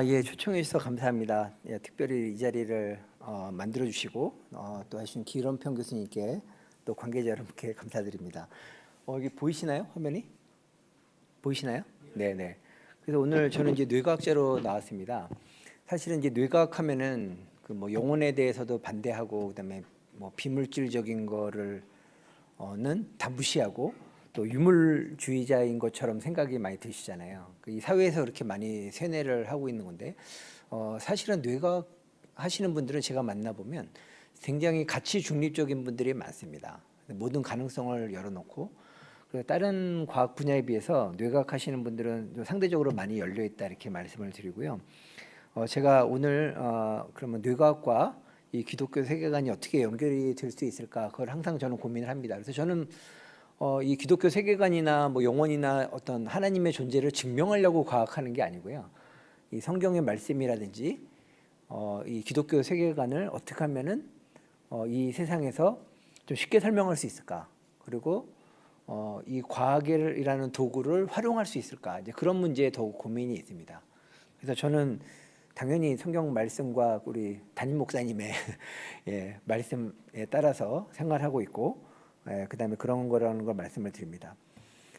예, 초청해 주셔서 감사합니다. 예, 특별히 이 자리를 만들어 주시고 또 하신 기론평 교수님께 또 관계자 여러분께 감사드립니다. 여기 보이시나요? 화면이? 보이시나요? 네, 네. 그래서 오늘 저는 이제 뇌과학자로 나왔습니다. 사실은 이제 뇌과학 하면은 그 뭐 영혼에 대해서도 반대하고 그다음에 뭐 비물질적인 거를 다 무시하고 또 유물주의자인 것처럼 생각이 많이 드시잖아요. 이 사회에서 그렇게 많이 세뇌를 하고 있는 건데 사실은 뇌과학 하시는 분들은 제가 만나보면 굉장히 가치 중립적인 분들이 많습니다. 모든 가능성을 열어놓고 그리고 다른 과학 분야에 비해서 뇌과학 하시는 분들은 좀 상대적으로 많이 열려 있다 이렇게 말씀을 드리고요. 제가 오늘 그러면 뇌과학과 이 기독교 세계관이 어떻게 연결이 될 수 있을까 그걸 항상 저는 고민을 합니다. 그래서 저는 이 기독교 세계관이나 뭐 영혼이나 어떤 하나님의 존재를 증명하려고 과학하는 게 아니고요. 이 성경의 말씀이라든지 이 기독교 세계관을 어떻게 하면은 이 세상에서 좀 쉽게 설명할 수 있을까? 그리고 이 과학이라는 도구를 활용할 수 있을까? 이제 그런 문제에 더욱 고민이 있습니다. 그래서 저는 당연히 성경 말씀과 우리 담임 목사님의 예, 말씀에 따라서 생활하고 있고 그다음에 그런 거라는 걸 말씀을 드립니다.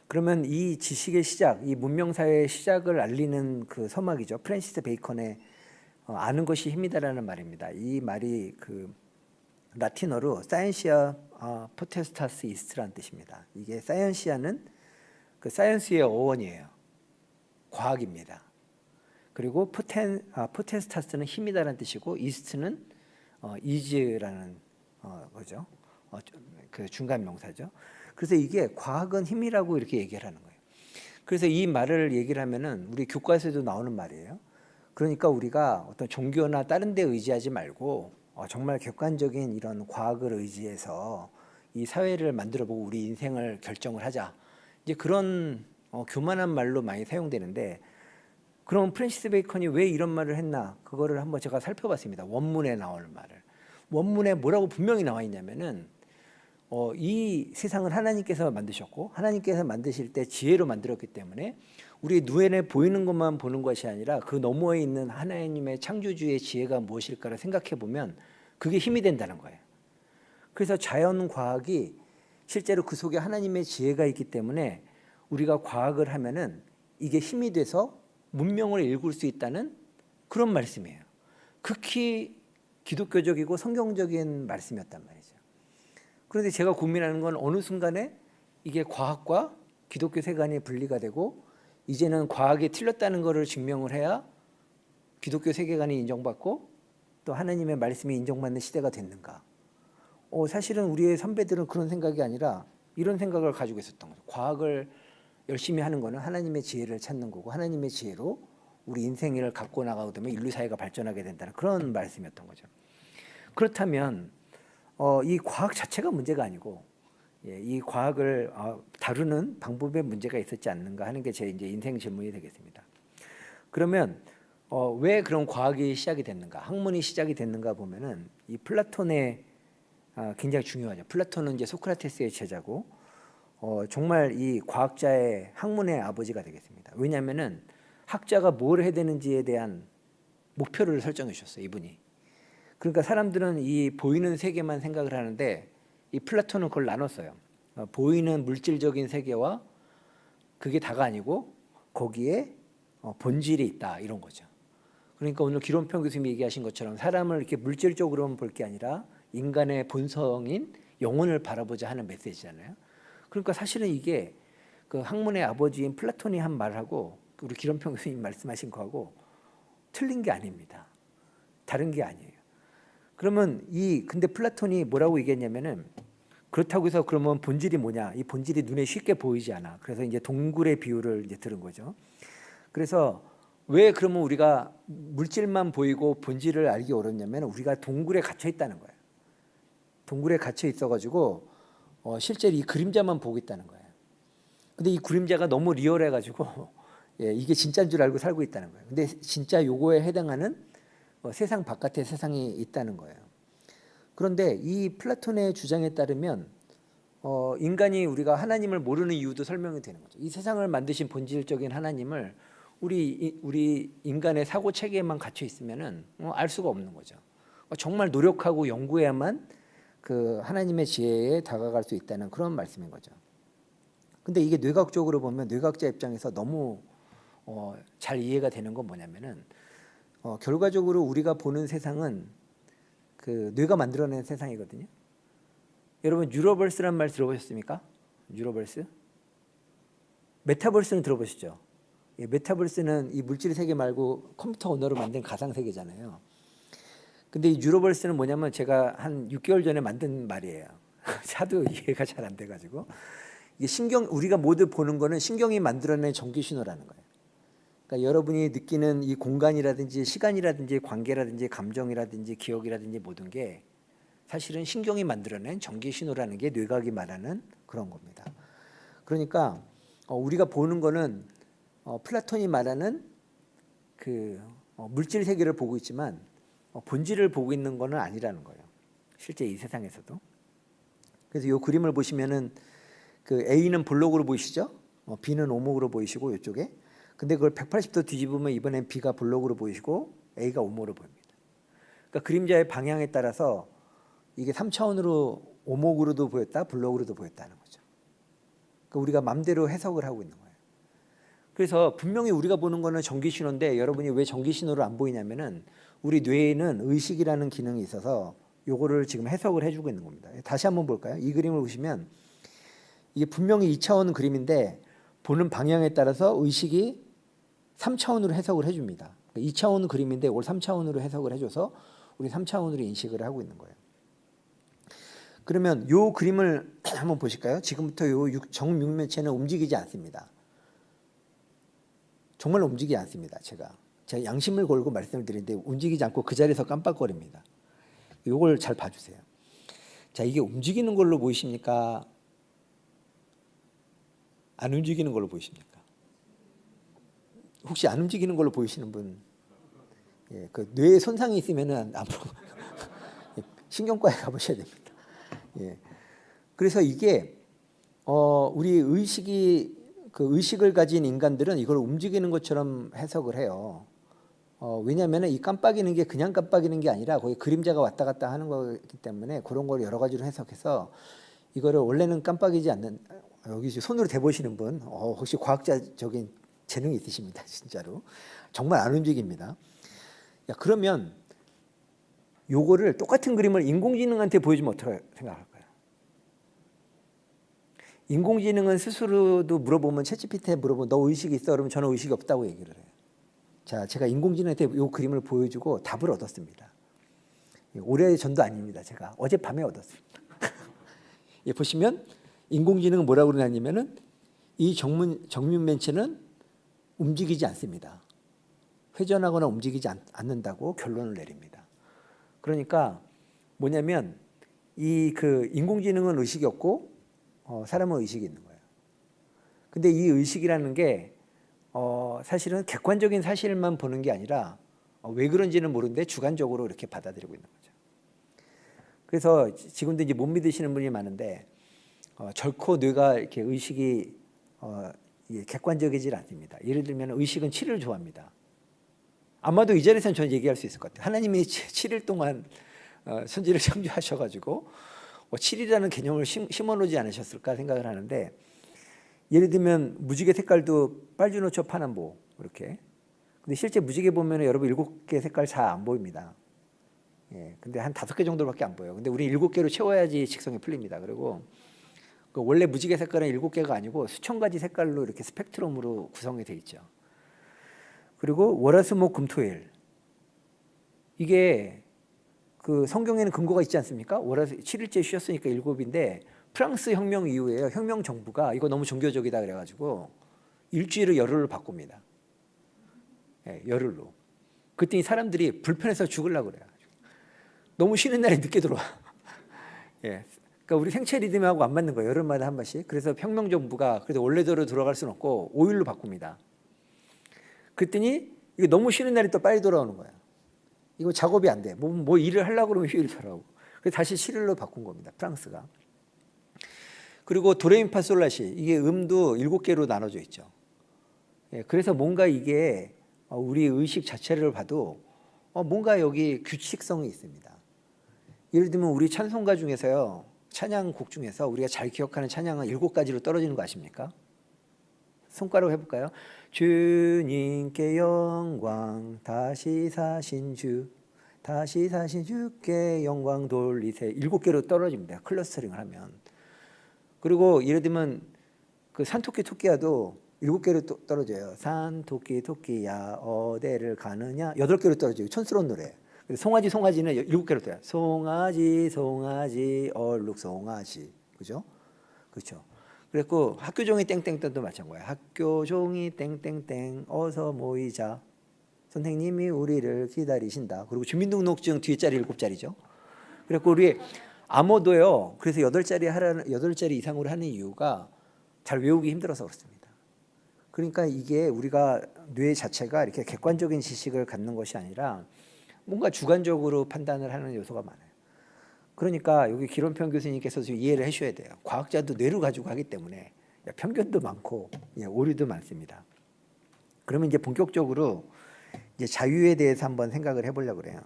그러면 이 지식의 시작, 이 문명사회의 시작을 알리는 그 서막이죠. 프랜시스 베이컨의 아는 것이 힘이다라는 말입니다. 이 말이 그 라틴어로 사이언시아 포테스타스 이스트라는 뜻입니다. 이게 사이언시아는 그 사이언스의 어원이에요. 과학입니다. 그리고 포테스타스는 힘이다라는 뜻이고 이스트는 이즈라는 거죠. 그 중간 명사죠. 그래서 이게 과학은 힘이라고 이렇게 얘기를 하는 거예요. 그래서 이 말을 얘기를 하면은 우리 교과서에도 나오는 말이에요. 그러니까 우리가 어떤 종교나 다른 데 의지하지 말고 정말 객관적인 이런 과학을 의지해서 이 사회를 만들어보고 우리 인생을 결정을 하자. 이제 그런 교만한 말로 많이 사용되는데 그럼 프랜시스 베이컨이 왜 이런 말을 했나? 그거를 한번 제가 살펴봤습니다. 원문에 나오는 말을. 원문에 뭐라고 분명히 나와 있냐면은 이 세상을 하나님께서 만드셨고 하나님께서 만드실 때 지혜로 만들었기 때문에 우리 눈에 보이는 것만 보는 것이 아니라 그 너머에 있는 하나님의 창조주의 지혜가 무엇일까를 생각해 보면 그게 힘이 된다는 거예요. 그래서 자연과학이 실제로 그 속에 하나님의 지혜가 있기 때문에 우리가 과학을 하면은 이게 힘이 돼서 문명을 일굴 수 있다는 그런 말씀이에요. 극히 기독교적이고 성경적인 말씀이었단 말이죠. 그런데 제가 고민하는 건 어느 순간에 이게 과학과 기독교 세계관이 분리가 되고 이제는 과학이 틀렸다는 것을 증명을 해야 기독교 세계관이 인정받고 또 하나님의 말씀이 인정받는 시대가 됐는가. 사실은 우리의 선배들은 그런 생각이 아니라 이런 생각을 가지고 있었던 거죠. 과학을 열심히 하는 거는 하나님의 지혜를 찾는 거고 하나님의 지혜로 우리 인생을 갖고 나가게 되면 인류 사회가 발전하게 된다는 그런 말씀이었던 거죠. 그렇다면 이 과학 자체가 문제가 아니고 이 과학을 다루는 방법에 문제가 있었지 않는가 하는 게 제 이제 인생 질문이 되겠습니다. 그러면 왜 그런 과학이 시작이 됐는가, 학문이 시작이 됐는가 보면은 이 플라톤의 굉장히 중요하죠. 플라톤은 이제 소크라테스의 제자고 정말 이 과학자의 학문의 아버지가 되겠습니다. 왜냐하면은 학자가 뭘 해야 되는지에 대한 목표를 설정해 주셨어요. 이분이. 그러니까 사람들은 이 보이는 세계만 생각을 하는데 이 플라톤은 그걸 나눴어요. 보이는 물질적인 세계와 그게 다가 아니고 거기에 본질이 있다 이런 거죠. 그러니까 오늘 기론평 교수님이 얘기하신 것처럼 사람을 이렇게 물질적으로만 볼 게 아니라 인간의 본성인 영혼을 바라보자 하는 메시지잖아요. 그러니까 사실은 이게 그 학문의 아버지인 플라톤이 한 말하고 우리 기론평 교수님 말씀하신 거하고 틀린 게 아닙니다. 다른 게 아니에요. 그러면 근데 플라톤이 뭐라고 얘기했냐면은 그렇다고 해서 그러면 본질이 뭐냐? 이 본질이 눈에 쉽게 보이지 않아. 그래서 이제 동굴의 비유를 이제 들은 거죠. 그래서 왜 그러면 우리가 물질만 보이고 본질을 알기 어렵냐면 우리가 동굴에 갇혀 있다는 거예요. 동굴에 갇혀 있어가지고 실제로 이 그림자만 보고 있다는 거예요. 근데 이 그림자가 너무 리얼해가지고 이게 진짜인 줄 알고 살고 있다는 거예요. 근데 진짜 요거에 해당하는 세상 바깥의 세상이 있다는 거예요. 그런데 이 플라톤의 주장에 따르면 인간이 우리가 하나님을 모르는 이유도 설명이 되는 거죠. 이 세상을 만드신 본질적인 하나님을 우리 인간의 사고 체계에만 갇혀 있으면은 알 수가 없는 거죠. 정말 노력하고 연구해야만 그 하나님의 지혜에 다가갈 수 있다는 그런 말씀인 거죠. 근데 이게 뇌과학적으로 보면 뇌과학자 입장에서 너무 잘 이해가 되는 건 뭐냐면은 결과적으로 우리가 보는 세상은 그 뇌가 만들어낸 세상이거든요. 여러분 뉴로버스란 말 들어보셨습니까? 뉴로버스? 메타버스는 들어보시죠? 예, 메타버스는 이 물질 세계 말고 컴퓨터 언어로 만든 가상 세계잖아요. 근데 이 뉴로버스는 뭐냐면 제가 한 6개월 전에 만든 말이에요. 하도 이해가 잘 안 돼가지고 이게 우리가 모두 보는 거는 신경이 만들어낸 전기 신호라는 거예요. 그러니까 여러분이 느끼는 이 공간이라든지 시간이라든지 관계라든지 감정이라든지 기억이라든지 모든 게 사실은 신경이 만들어낸 전기 신호라는 게 뇌과학이 말하는 그런 겁니다. 그러니까 우리가 보는 거는 플라톤이 말하는 그 물질 세계를 보고 있지만 본질을 보고 있는 거는 아니라는 거예요. 실제 이 세상에서도. 그래서 이 그림을 보시면은 그 A는 볼록으로 보이시죠? B는 오목으로 보이시고 이쪽에. 근데 그걸 180도 뒤집으면 이번엔 B가 볼록으로 보이시고 A가 오목으로 보입니다. 그러니까 그림자의 방향에 따라서 이게 3차원으로 오목으로도 보였다, 볼록으로도 보였다는 거죠. 그러니까 우리가 마음대로 해석을 하고 있는 거예요. 그래서 분명히 우리가 보는 거는 전기 신호인데 여러분이 왜 전기 신호를 안 보이냐면은 우리 뇌에는 의식이라는 기능이 있어서 요거를 지금 해석을 해주고 있는 겁니다. 다시 한번 볼까요? 이 그림을 보시면 이게 분명히 2차원 그림인데 보는 방향에 따라서 의식이 3차원으로 해석을 해줍니다. 2차원 그림인데 이걸 3차원으로 해석을 해줘서 우리 3차원으로 인식을 하고 있는 거예요. 그러면 요 그림을 한번 보실까요? 지금부터 요 정육면체는 움직이지 않습니다. 정말 움직이지 않습니다. 제가 양심을 걸고 말씀을 드리는데 움직이지 않고 그 자리에서 깜빡거립니다. 요걸 잘 봐주세요. 자, 이게 움직이는 걸로 보이십니까? 안 움직이는 걸로 보이십니까? 혹시 안 움직이는 걸로 보이시는 분? 예, 그 뇌에 손상이 있으면은 앞으로 신경과에 가보셔야 됩니다. 예. 그래서 이게 우리 의식을 가진 인간들은 이걸 움직이는 것처럼 해석을 해요. 왜냐하면 이 깜빡이는 게 그냥 깜빡이는 게 아니라 거기 그림자가 왔다 갔다 하는 거기 때문에 그런 걸 여러 가지로 해석해서 이거를 원래는 깜빡이지 않는 여기 손으로 대보시는 분 혹시 과학자적인 재능이 있으십니다. 진짜로 정말 안 움직입니다. 야, 그러면 요거를 똑같은 그림을 인공지능한테 보여주면 어떻게 생각할까요? 인공지능은 스스로도 물어보면 챗GPT에 물어보면 너 의식이 있어? 그러면 저는 의식이 없다고 얘기를 해요. 자, 제가 인공지능한테 요 그림을 보여주고 답을 얻었습니다. 오래전도 아닙니다. 제가 어젯밤에 얻었습니다. 예, 보시면 인공지능은 뭐라고 그러냐면은 이 정육면체는 움직이지 않습니다. 회전하거나 움직이지 않는다고 결론을 내립니다. 그러니까 뭐냐면 이 그 인공지능은 의식이 없고 사람은 의식이 있는 거예요. 근데 이 의식이라는 게 사실은 객관적인 사실만 보는 게 아니라 왜 그런지는 모르는데 주관적으로 이렇게 받아들이고 있는 거죠. 그래서 지금도 이제 못 믿으시는 분이 많은데 결코 뇌가 이렇게 의식이 객관적이질 않습니다. 예를 들면 의식은 7일 좋아합니다. 아마도 이 자리에서는 저는 얘기할 수 있을 것 같아요. 하나님이 7일 동안 천지를 창조하셔가지고 7이라는 개념을 심어놓지 않으셨을까 생각을 하는데 예를 들면 무지개 색깔도 빨주노초 파남보 이렇게. 근데 실제 무지개 보면 여러분 7개 색깔 잘 안 보입니다. 예, 근데 한 5개 정도밖에 안 보여요. 근데 우리 7개로 채워야지 직성이 풀립니다. 그리고 원래 무지개 색깔은 7개가 아니고 수천 가지 색깔로 이렇게 스펙트럼으로 구성이 돼 있죠. 그리고 월화수목금토일 이게 그 성경에는 근거가 있지 않습니까? 7일째 쉬었으니까 7인데 프랑스 혁명 이후에 혁명 정부가 이거 너무 종교적이다 그래가지고 일주일을 열흘로 바꿉니다. 예, 열흘로. 그랬더니 사람들이 불편해서 죽으려고 그래요. 너무 쉬는 날이 늦게 들어와. 예, 그러니까 우리 생체 리듬하고 안 맞는 거예요. 여름마다 한 번씩. 그래서 혁명 정부가 그래도 원래대로 들어갈 수는 없고 5일로 바꿉니다. 그랬더니 이게 너무 쉬는 날이 또 빨리 돌아오는 거야. 이거 작업이 안 돼. 뭐 일을 하려고 그러면 휴일을 하라고. 그래서 다시 7일로 바꾼 겁니다. 프랑스가. 그리고 도레미파솔라시 이게 음도 7개로 나눠져 있죠. 그래서 뭔가 이게 우리 의식 자체를 봐도 뭔가 여기 규칙성이 있습니다. 예를 들면 우리 찬송가 중에서요, 찬양곡 중에서 우리가 잘 기억하는 찬양은 7가지로 떨어지는 거 아십니까? 손가락 해볼까요? 주님께 영광, 다시 사신 주께 영광 돌리세. 7개로 떨어집니다. 클러스터링을 하면. 그리고 예를 들면 그 산토끼 토끼야도 7개로 떨어져요. 산토끼 토끼야 어디를 가느냐, 8개로 떨어져요. 촌스러운 노래. 송아지는 7개로 돼요. 송아지 얼룩 송아지. 그죠? 그렇죠. 그랬고 학교 종이 땡땡땡도 마찬가지예요. 학교 종이 땡땡땡 어서 모이자. 선생님이 우리를 기다리신다. 그리고 주민등록증 뒤에 자리 7자리죠. 그랬고 우리 암호도요. 그래서 8자리 이상으로 하는 이유가 잘 외우기 힘들어서 그렇습니다. 그러니까 이게 우리가 뇌 자체가 이렇게 객관적인 지식을 갖는 것이 아니라 뭔가 주관적으로 판단을 하는 요소가 많아요. 그러니까 여기 기론평 교수님께서 좀 이해를 해주셔야 돼요. 과학자도 뇌를 가지고 하기 때문에 편견도 많고 오류도 많습니다. 그러면 이제 본격적으로 이제 자유에 대해서 한번 생각을 해보려고 그래요.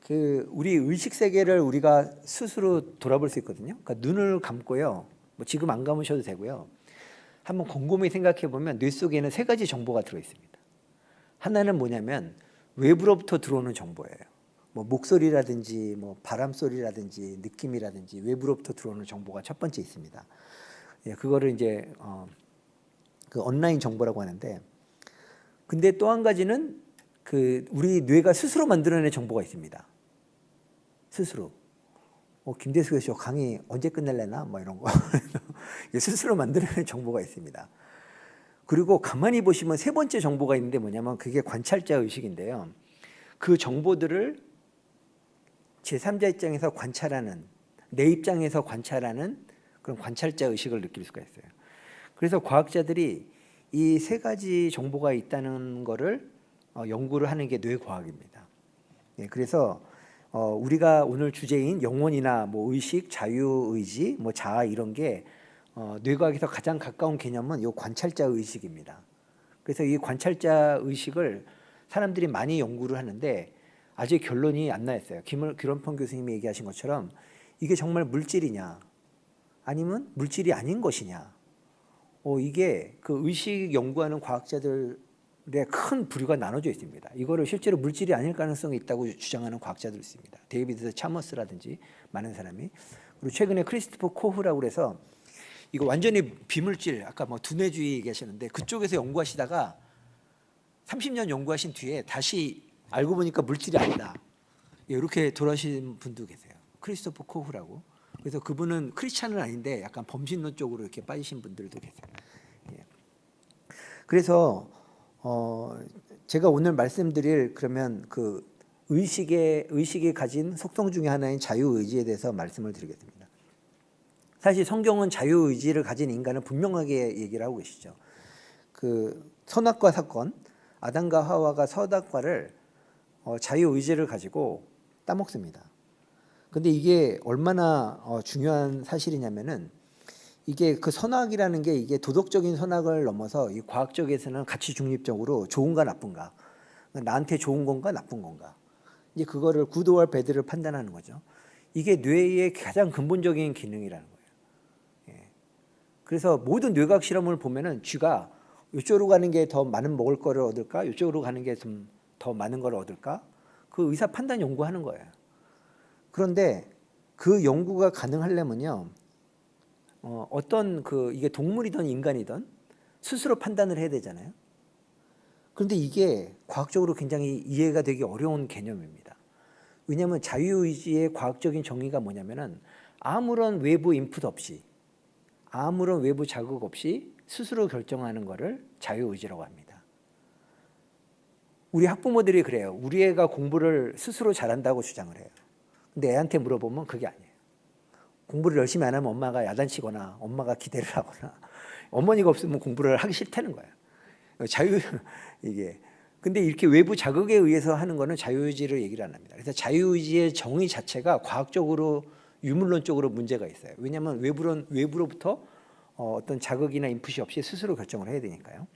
그 우리 의식 세계를 우리가 스스로 돌아볼 수 있거든요. 그러니까 눈을 감고요. 뭐 지금 안 감으셔도 되고요. 한번 곰곰이 생각해 보면 뇌 속에는 3가지 정보가 들어 있습니다. 하나는 뭐냐면 외부로부터 들어오는 정보예요. 뭐 목소리라든지 뭐 바람 소리라든지 느낌이라든지 외부로부터 들어오는 정보가 첫 번째 있습니다. 그거를 이제 그 온라인 정보라고 하는데, 근데 또 한 가지는 그 우리 뇌가 스스로 만들어낸 정보가 있습니다. 스스로. 김대수 교수 강의 언제 끝낼래나 뭐 이런 거 스스로 만들어낸 정보가 있습니다. 그리고 가만히 보시면 3번째 정보가 있는데 뭐냐면 그게 관찰자 의식인데요. 그 정보들을 제3자 입장에서 관찰하는, 내 입장에서 관찰하는 그런 관찰자 의식을 느낄 수가 있어요. 그래서 과학자들이 이 3가지 정보가 있다는 거를 연구를 하는 게 뇌과학입니다. 그래서 우리가 오늘 주제인 영혼이나 뭐 의식, 자유의지, 뭐 자아 이런 게 뇌과학에서 가장 가까운 개념은 이 관찰자 의식입니다. 그래서 이 관찰자 의식을 사람들이 많이 연구를 하는데 아직 결론이 안 나왔어요. 기론평 교수님이 얘기하신 것처럼 이게 정말 물질이냐 아니면 물질이 아닌 것이냐. 이게 그 의식 연구하는 과학자들의 큰 부류가 나눠져 있습니다. 이거를 실제로 물질이 아닐 가능성이 있다고 주장하는 과학자들이 있습니다. 데이비드 차머스라든지 많은 사람이. 그리고 최근에 크리스토퍼 코흐라고 그래서 이거 완전히 비물질, 아까 뭐 두뇌주의 얘기하셨는데 그쪽에서 연구하시다가 30년 연구하신 뒤에 다시 알고 보니까 물질이 아니다. 이렇게 돌아오신 분도 계세요. 크리스토퍼 코흐라고. 그래서 그분은 크리스찬은 아닌데 약간 범신론 쪽으로 이렇게 빠지신 분들도 계세요. 그래서 제가 오늘 말씀드릴 그러면 그 의식이 가진 속성 중에 하나인 자유의지에 대해서 말씀을 드리겠습니다. 사실 성경은 자유의지를 가진 인간을 분명하게 얘기를 하고 계시죠. 그 선악과 사건, 아담과 하와가 선악과를 자유의지를 가지고 따먹습니다. 근데 이게 얼마나 중요한 사실이냐면은 이게 그 선악이라는 게 이게 도덕적인 선악을 넘어서 이 과학적에서는 가치 중립적으로 좋은가 나쁜가, 나한테 좋은 건가 나쁜 건가, 이제 그거를 굿or bad를 판단하는 거죠. 이게 뇌의 가장 근본적인 기능이라는 거예요. 그래서 모든 뇌과학 실험을 보면은 쥐가 이쪽으로 가는 게 더 많은 먹을 거를 얻을까, 이쪽으로 가는 게 좀 더 많은 걸 얻을까, 그 의사 판단 연구하는 거예요. 그런데 그 연구가 가능하려면요, 어떤 이게 동물이든 인간이든 스스로 판단을 해야 되잖아요. 그런데 이게 과학적으로 굉장히 이해가 되기 어려운 개념입니다. 왜냐하면 자유의지의 과학적인 정의가 뭐냐면은 아무런 외부 인풋 없이, 아무런 외부 자극 없이 스스로 결정하는 거를 자유의지라고 합니다. 우리 학부모들이 그래요. 우리 애가 공부를 스스로 잘한다고 주장을 해요. 근데 애한테 물어보면 그게 아니에요. 공부를 열심히 안 하면 엄마가 야단치거나 엄마가 기대를 하거나 어머니가 없으면 공부를 하기 싫다는 거예요. 이게. 근데 이렇게 외부 자극에 의해서 하는 거는 자유의지를 얘기를 안 합니다. 그래서 자유의지의 정의 자체가 과학적으로 유물론적으로 문제가 있어요. 왜냐하면 외부로부터 어떤 자극이나 인풋이 없이 스스로 결정을 해야 되니까요.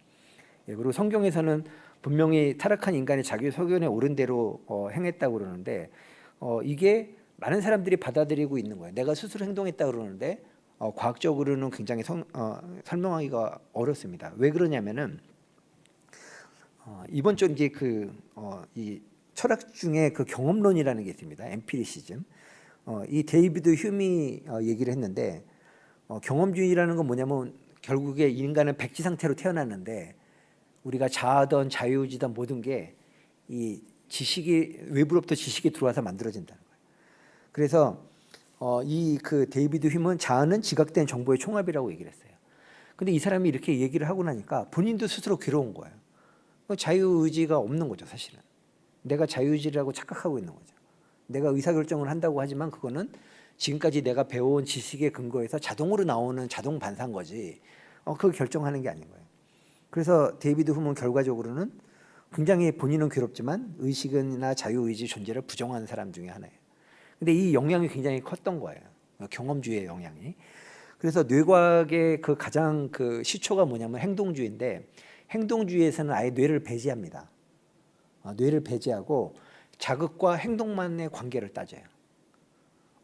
그리고 성경에서는 분명히 타락한 인간이 자기 소견에 옳은 대로 행했다고 그러는데 이게 많은 사람들이 받아들이고 있는 거예요. 내가 스스로 행동했다 그러는데 과학적으로는 굉장히 설명하기가 어렵습니다. 왜 그러냐면은 이번 주 이제 이 철학 중에 그 경험론이라는 게 있습니다. 엠피리시즘. 이 데이비드 휴미 얘기를 했는데 경험주의라는 건 뭐냐면 결국에 인간은 백지 상태로 태어났는데 우리가 자아든 자유의지든 모든 게 이 지식이 외부로부터 지식이 들어와서 만들어진다는 거예요. 그래서 이 데이비드 휴먼은 자아는 지각된 정보의 총합이라고 얘기를 했어요. 근데 이 사람이 이렇게 얘기를 하고 나니까 본인도 스스로 괴로운 거예요. 자유의지가 없는 거죠, 사실은. 내가 자유의지라고 착각하고 있는 거죠. 내가 의사결정을 한다고 하지만 그거는 지금까지 내가 배워온 지식에 근거해서 자동으로 나오는 자동 반사인 거지 그걸 결정하는 게 아닌 거예요. 그래서 데이비드 휴먼은 결과적으로는 굉장히 본인은 괴롭지만 의식이나 자유의지 존재를 부정하는 사람 중에 하나예요. 근데 이 영향이 굉장히 컸던 거예요. 경험주의의 영향이. 그래서 뇌과학의 가장 시초가 뭐냐면 행동주의인데 행동주의에서는 아예 뇌를 배제합니다. 뇌를 배제하고 자극과 행동만의 관계를 따져요.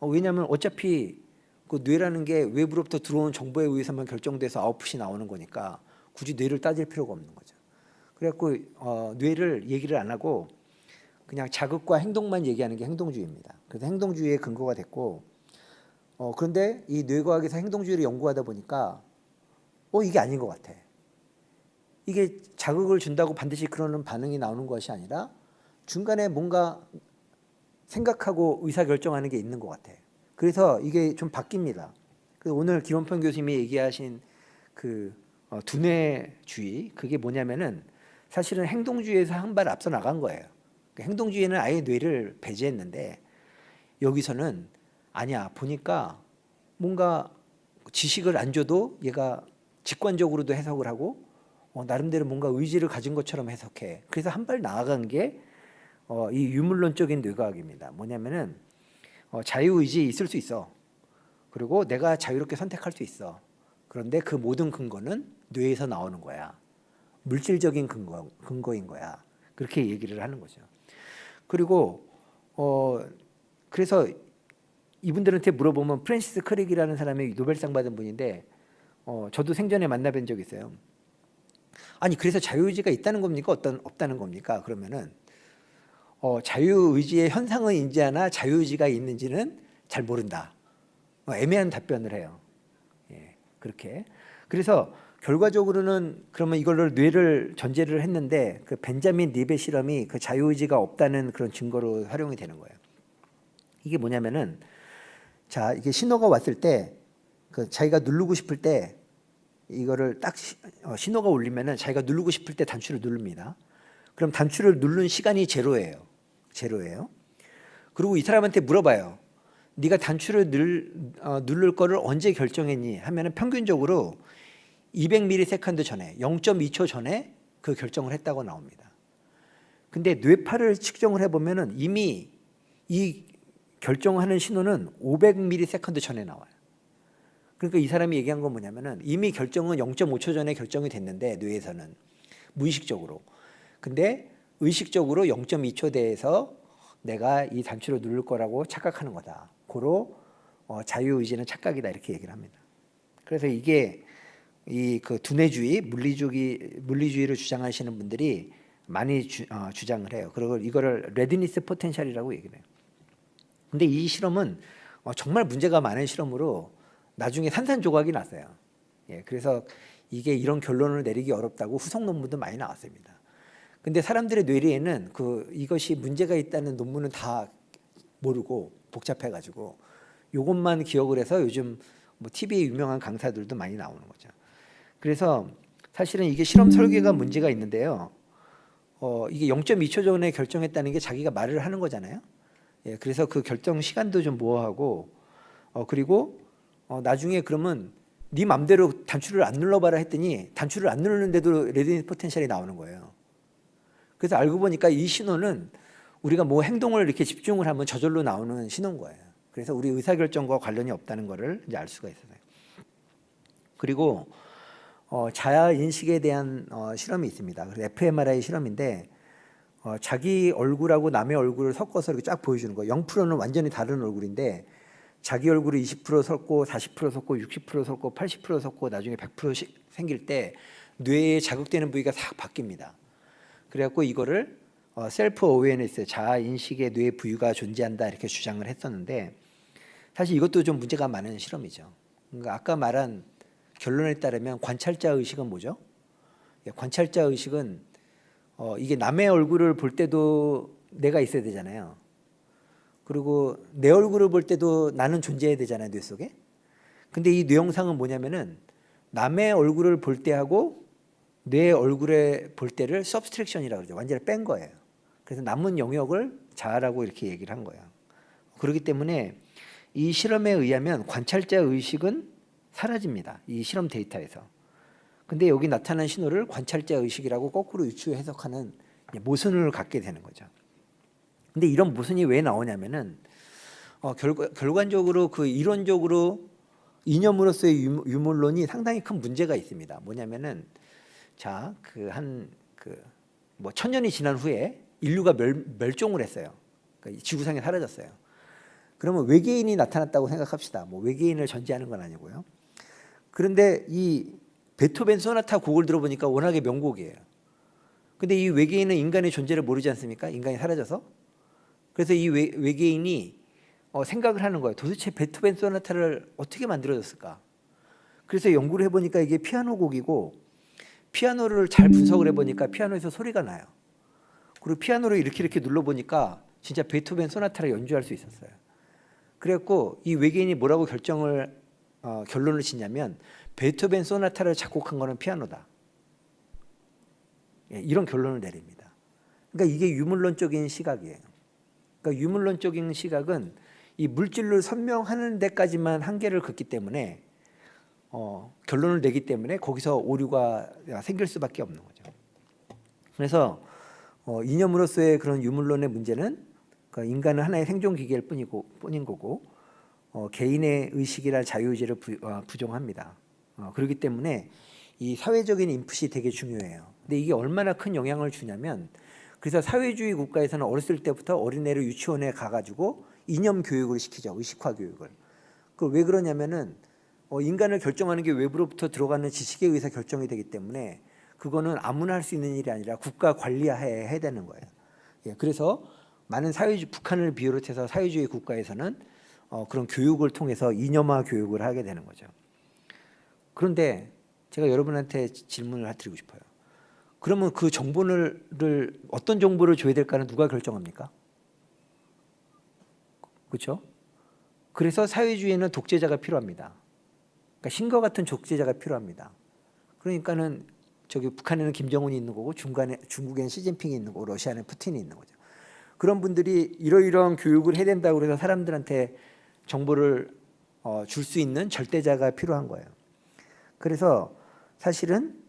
왜냐하면 어차피 그 뇌라는 게 외부로부터 들어온 정보에 의해서만 결정돼서 아웃풋이 나오는 거니까 굳이 뇌를 따질 필요가 없는 거죠. 그래갖고 뇌를 얘기를 안 하고 그냥 자극과 행동만 얘기하는 게 행동주의입니다. 그래서 행동주의의 근거가 됐고 그런데 이 뇌과학에서 행동주의를 연구하다 보니까 이게 아닌 것 같아. 이게 자극을 준다고 반드시 그러는 반응이 나오는 것이 아니라 중간에 뭔가 생각하고 의사결정하는 게 있는 것 같아. 그래서 이게 좀 바뀝니다. 그래서 오늘 기원평 교수님이 얘기하신 두뇌주의 그게 뭐냐면은 사실은 행동주의에서 한 발 앞서 나간 거예요. 행동주의는 아예 뇌를 배제했는데 여기서는 아니야. 보니까 뭔가 지식을 안 줘도 얘가 직관적으로도 해석을 하고 나름대로 뭔가 의지를 가진 것처럼 해석해. 그래서 한 발 나아간 게 이 유물론적인 뇌과학입니다. 뭐냐면은 자유의지 있을 수 있어. 그리고 내가 자유롭게 선택할 수 있어. 그런데 그 모든 근거는 뇌에서 나오는 거야. 물질적인 근거인 거야. 그렇게 얘기를 하는 거죠. 그리고 그래서 이분들한테 물어보면 프랜시스 크릭이라는 사람이 노벨상 받은 분인데 저도 생전에 만나뵌 적이 있어요. 아니 그래서 자유의지가 있다는 겁니까? 없다는 겁니까? 그러면은 자유의지의 현상은 인지하나 자유의지가 있는지는 잘 모른다. 애매한 답변을 해요. 예, 그렇게. 그래서 결과적으로는 그러면 이걸로 뇌를 전제를 했는데 그 벤자민 리베 실험이 그 자유의지가 없다는 그런 증거로 활용이 되는 거예요. 이게 뭐냐면은 자 이게 신호가 왔을 때 자기가 누르고 싶을 때 이거를 딱 신호가 울리면은 자기가 누르고 싶을 때 단추를 누릅니다. 그럼 단추를 누른 시간이 제로예요. 그리고 이 사람한테 물어봐요. 네가 단추를 누를 거를 언제 결정했니? 하면은 평균적으로 200ms 전에 0.2초 전에 그 결정을 했다고 나옵니다. 근데 뇌파를 측정을 해보면은 이미 이 결정하는 신호는 500ms 전에 나와요. 그러니까 이 사람이 얘기한 건 뭐냐면은 이미 결정은 0.5초 전에 결정이 됐는데 뇌에서는 무의식적으로. 근데 의식적으로 0.2초 대에서 내가 이 단추를 누를 거라고 착각하는 거다. 고로 자유의지는 착각이다 이렇게 얘기를 합니다. 그래서 이게 이 두뇌주의, 물리주의를 주장하시는 분들이 많이 주장을 해요. 그리고 이거를 레디니스 포텐셜이라고 얘기를 해요. 근데 이 실험은 정말 문제가 많은 실험으로 나중에 산산조각이 났어요. 예, 그래서 이게 이런 결론을 내리기 어렵다고 후속 논문도 많이 나왔습니다. 근데 사람들의 뇌리에는 이것이 문제가 있다는 논문은 다 모르고 복잡해가지고 이것만 기억을 해서 요즘 TV에 유명한 강사들도 많이 나오는 거죠. 그래서 사실은 이게 실험 설계가 문제가 있는데요. 이게 0.2초 전에 결정했다는 게 자기가 말을 하는 거잖아요. 예, 그래서 그 결정 시간도 좀 모호하고 그리고 나중에 그러면 네 맘대로 단추를 안 눌러봐라 했더니 단추를 안 누르는데도 레디니스 포텐셜이 나오는 거예요. 그래서 알고 보니까 이 신호는 우리가 뭐 행동을 이렇게 집중을 하면 저절로 나오는 신호인 거예요. 그래서 우리 의사결정과 관련이 없다는 거를 이제 알 수가 있어요. 그리고 자아 인식에 대한 실험이 있습니다. 그래서 fMRI 실험인데 자기 얼굴하고 남의 얼굴을 섞어서 이렇게 쫙 보여주는 거예요. 0%는 완전히 다른 얼굴인데 자기 얼굴을 20% 섞고 40% 섞고 60% 섞고 80% 섞고 나중에 100%씩 생길 때 뇌에 자극되는 부위가 싹 바뀝니다. 그래갖고 이거를 셀프 어웨어니스, 자아 인식의 뇌 부위가 존재한다 이렇게 주장을 했었는데 사실 이것도 좀 문제가 많은 실험이죠. 그러니까 아까 말한 결론에 따르면 관찰자 의식은 뭐죠? 관찰자 의식은 이게 남의 얼굴을 볼 때도 내가 있어야 되잖아요. 그리고 내 얼굴을 볼 때도 나는 존재해야 되잖아요, 뇌 속에. 근데 이 뇌영상은 뭐냐면은 남의 얼굴을 볼 때하고 내 얼굴에 볼 때를 서브스트랙션이라고 그러죠. 완전히 뺀 거예요. 그래서 남은 영역을 자아라고 이렇게 얘기를 한 거예요. 그렇기 때문에 이 실험에 의하면 관찰자 의식은 사라집니다. 이 실험 데이터에서. 근데 여기 나타난 신호를 관찰자 의식이라고 거꾸로 유추 해석하는 모순을 갖게 되는 거죠. 근데 이런 모순이 왜 나오냐면은 결과적으로 그 이론적으로 이념으로서의 유물론이 상당히 큰 문제가 있습니다. 뭐냐면은 자, 뭐 1000년이 지난 후에 인류가 멸종을 했어요. 그러니까 지구상에 사라졌어요. 그러면 외계인이 나타났다고 생각합시다. 뭐 외계인을 전제하는 건 아니고요. 그런데 이 베토벤 소나타 곡을 들어보니까 워낙에 명곡이에요. 근데 이 외계인은 인간의 존재를 모르지 않습니까? 인간이 사라져서. 그래서 이 외계인이 생각을 하는 거예요. 도대체 베토벤 소나타를 어떻게 만들어졌을까? 그래서 연구를 해보니까 이게 피아노 곡이고 피아노를 잘 분석을 해보니까 피아노에서 소리가 나요. 그리고 피아노를 이렇게 눌러보니까 진짜 베토벤 소나타를 연주할 수 있었어요. 그래갖고 이 외계인이 뭐라고 결론을 짓냐면 베토벤 소나타를 작곡한 거는 피아노다. 이런 결론을 내립니다. 그러니까 이게 유물론적인 시각이에요. 그러니까 유물론적인 시각은 이 물질을 설명하는 데까지만 한계를 긋기 때문에 결론을 내기 때문에 거기서 오류가 생길 수밖에 없는 거죠. 그래서 이념으로서의 그런 유물론의 문제는 인간은 하나의 생존 기계일 뿐인 거고 개인의 의식이나 자유의지를 부정합니다. 그렇기 때문에 이 사회적인 인풋이 되게 중요해요. 근데 이게 얼마나 큰 영향을 주냐면 그래서 사회주의 국가에서는 어렸을 때부터 어린애를 유치원에 가가지고 이념 교육을 시키죠. 의식화 교육을. 왜 그러냐면은 인간을 결정하는 게 외부로부터 들어가는 지식에 의해서 결정이 되기 때문에 그거는 아무나 할 수 있는 일이 아니라 국가 관리하에 해야 되는 거예요. 그래서 많은 북한을 비롯해서 사회주의 국가에서는 그런 교육을 통해서 이념화 교육을 하게 되는 거죠. 그런데 제가 여러분한테 질문을 드리고 싶어요. 그러면 그 정보를 어떤 정보를 줘야 될까는 누가 결정합니까? 그렇죠? 그래서 사회주의에는 독재자가 필요합니다. 그러니까 신과 같은 독재자가 필요합니다. 그러니까는 저기 북한에는 김정은이 있는 거고 중국에는 시진핑이 있는 거고 러시아는 푸틴이 있는 거죠. 그런 분들이 이러이러한 교육을 해야 된다고 해서 사람들한테 정보를 줄 수 있는 절대자가 필요한 거예요. 그래서 사실은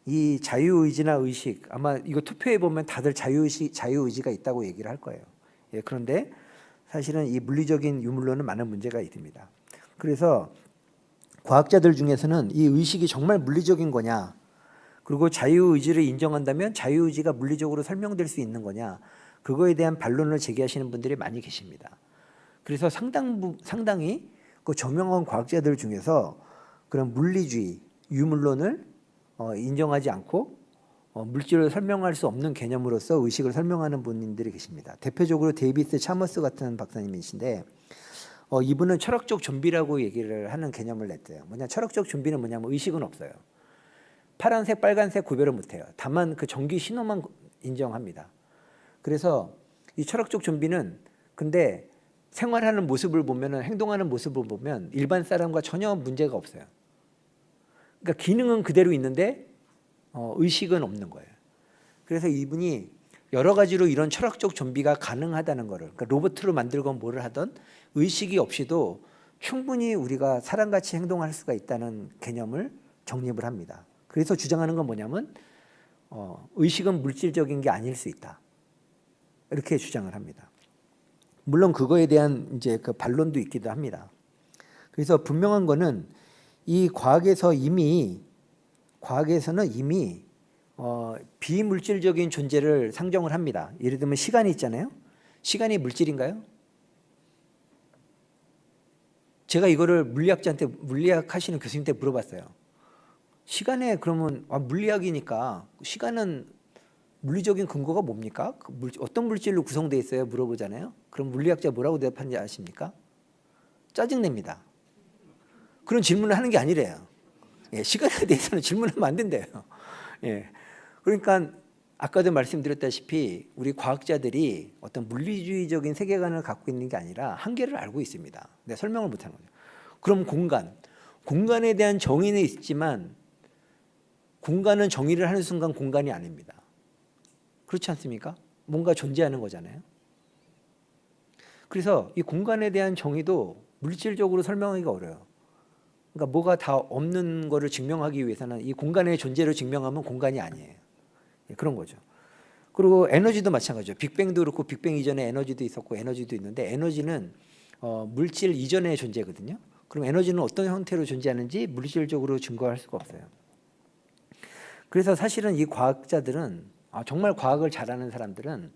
이 자유의지나 의식, 아마 이거 투표해 보면 다들 자유의지가 있다고 얘기를 할 거예요. 그런데 사실은 이 물리적인 유물론은 많은 문제가 있습니다. 그래서 과학자들 중에서는 이 의식이 정말 물리적인 거냐, 그리고 자유의지를 인정한다면 자유의지가 물리적으로 설명될 수 있는 거냐, 그거에 대한 반론을 제기하시는 분들이 많이 계십니다. 그래서 상당히 그 저명한 과학자들 중에서 그런 물리주의, 유물론을 인정하지 않고 물질을 설명할 수 없는 개념으로서 의식을 설명하는 분들이 계십니다. 대표적으로 데이비스 차머스 같은 박사님이신데 이분은 철학적 좀비라고 얘기를 하는 개념을 냈대요. 철학적 좀비는 뭐냐면 의식은 없어요. 파란색, 빨간색 구별을 못해요. 다만 그 전기 신호만 인정합니다. 그래서 이 철학적 좀비는 근데 생활하는 모습을 보면, 행동하는 모습을 보면 일반 사람과 전혀 문제가 없어요. 그러니까 기능은 그대로 있는데 의식은 없는 거예요. 그래서 이분이 여러 가지로 이런 철학적 좀비가 가능하다는 거를, 그러니까 로봇으로 만들건 뭐를 하던 의식이 없이도 충분히 우리가 사람같이 행동할 수가 있다는 개념을 정립을 합니다. 그래서 주장하는 건 뭐냐면 의식은 물질적인 게 아닐 수 있다. 이렇게 주장을 합니다. 물론 그거에 대한 이제 그 반론도 있기도 합니다. 그래서 분명한 거는 이 과학에서 이미 과학에서는 이미 비물질적인 존재를 상정을 합니다. 예를 들면 시간이 있잖아요. 시간이 물질인가요? 제가 이거를 물리학 하시는 교수님한테 물어봤어요. 시간에 그러면 물리학이니까 시간은 물리적인 근거가 뭡니까? 어떤 물질로 구성되어 있어요? 물어보잖아요. 그럼 물리학자 뭐라고 대답하는지 아십니까? 짜증냅니다. 그런 질문을 하는 게 아니래요. 예, 시간에 대해서는 질문하면 안 된대요. 예, 그러니까 아까도 말씀드렸다시피 우리 과학자들이 어떤 물리주의적인 세계관을 갖고 있는 게 아니라 한계를 알고 있습니다. 내가 설명을 못하는 거죠. 그럼 공간에 대한 정의는 있지만 공간은 정의를 하는 순간 공간이 아닙니다. 그렇지 않습니까? 뭔가 존재하는 거잖아요. 그래서 이 공간에 대한 정의도 물질적으로 설명하기가 어려워요. 그러니까 뭐가 다 없는 거를 증명하기 위해서는 이 공간의 존재를 증명하면 공간이 아니에요. 그런 거죠. 그리고 에너지도 마찬가지죠. 빅뱅도 그렇고 빅뱅 이전에 에너지도 있었고 에너지도 있는데 에너지는 물질 이전의 존재거든요. 그럼 에너지는 어떤 형태로 존재하는지 물질적으로 증거할 수가 없어요. 그래서 사실은 이 과학자들은 정말 과학을 잘하는 사람들은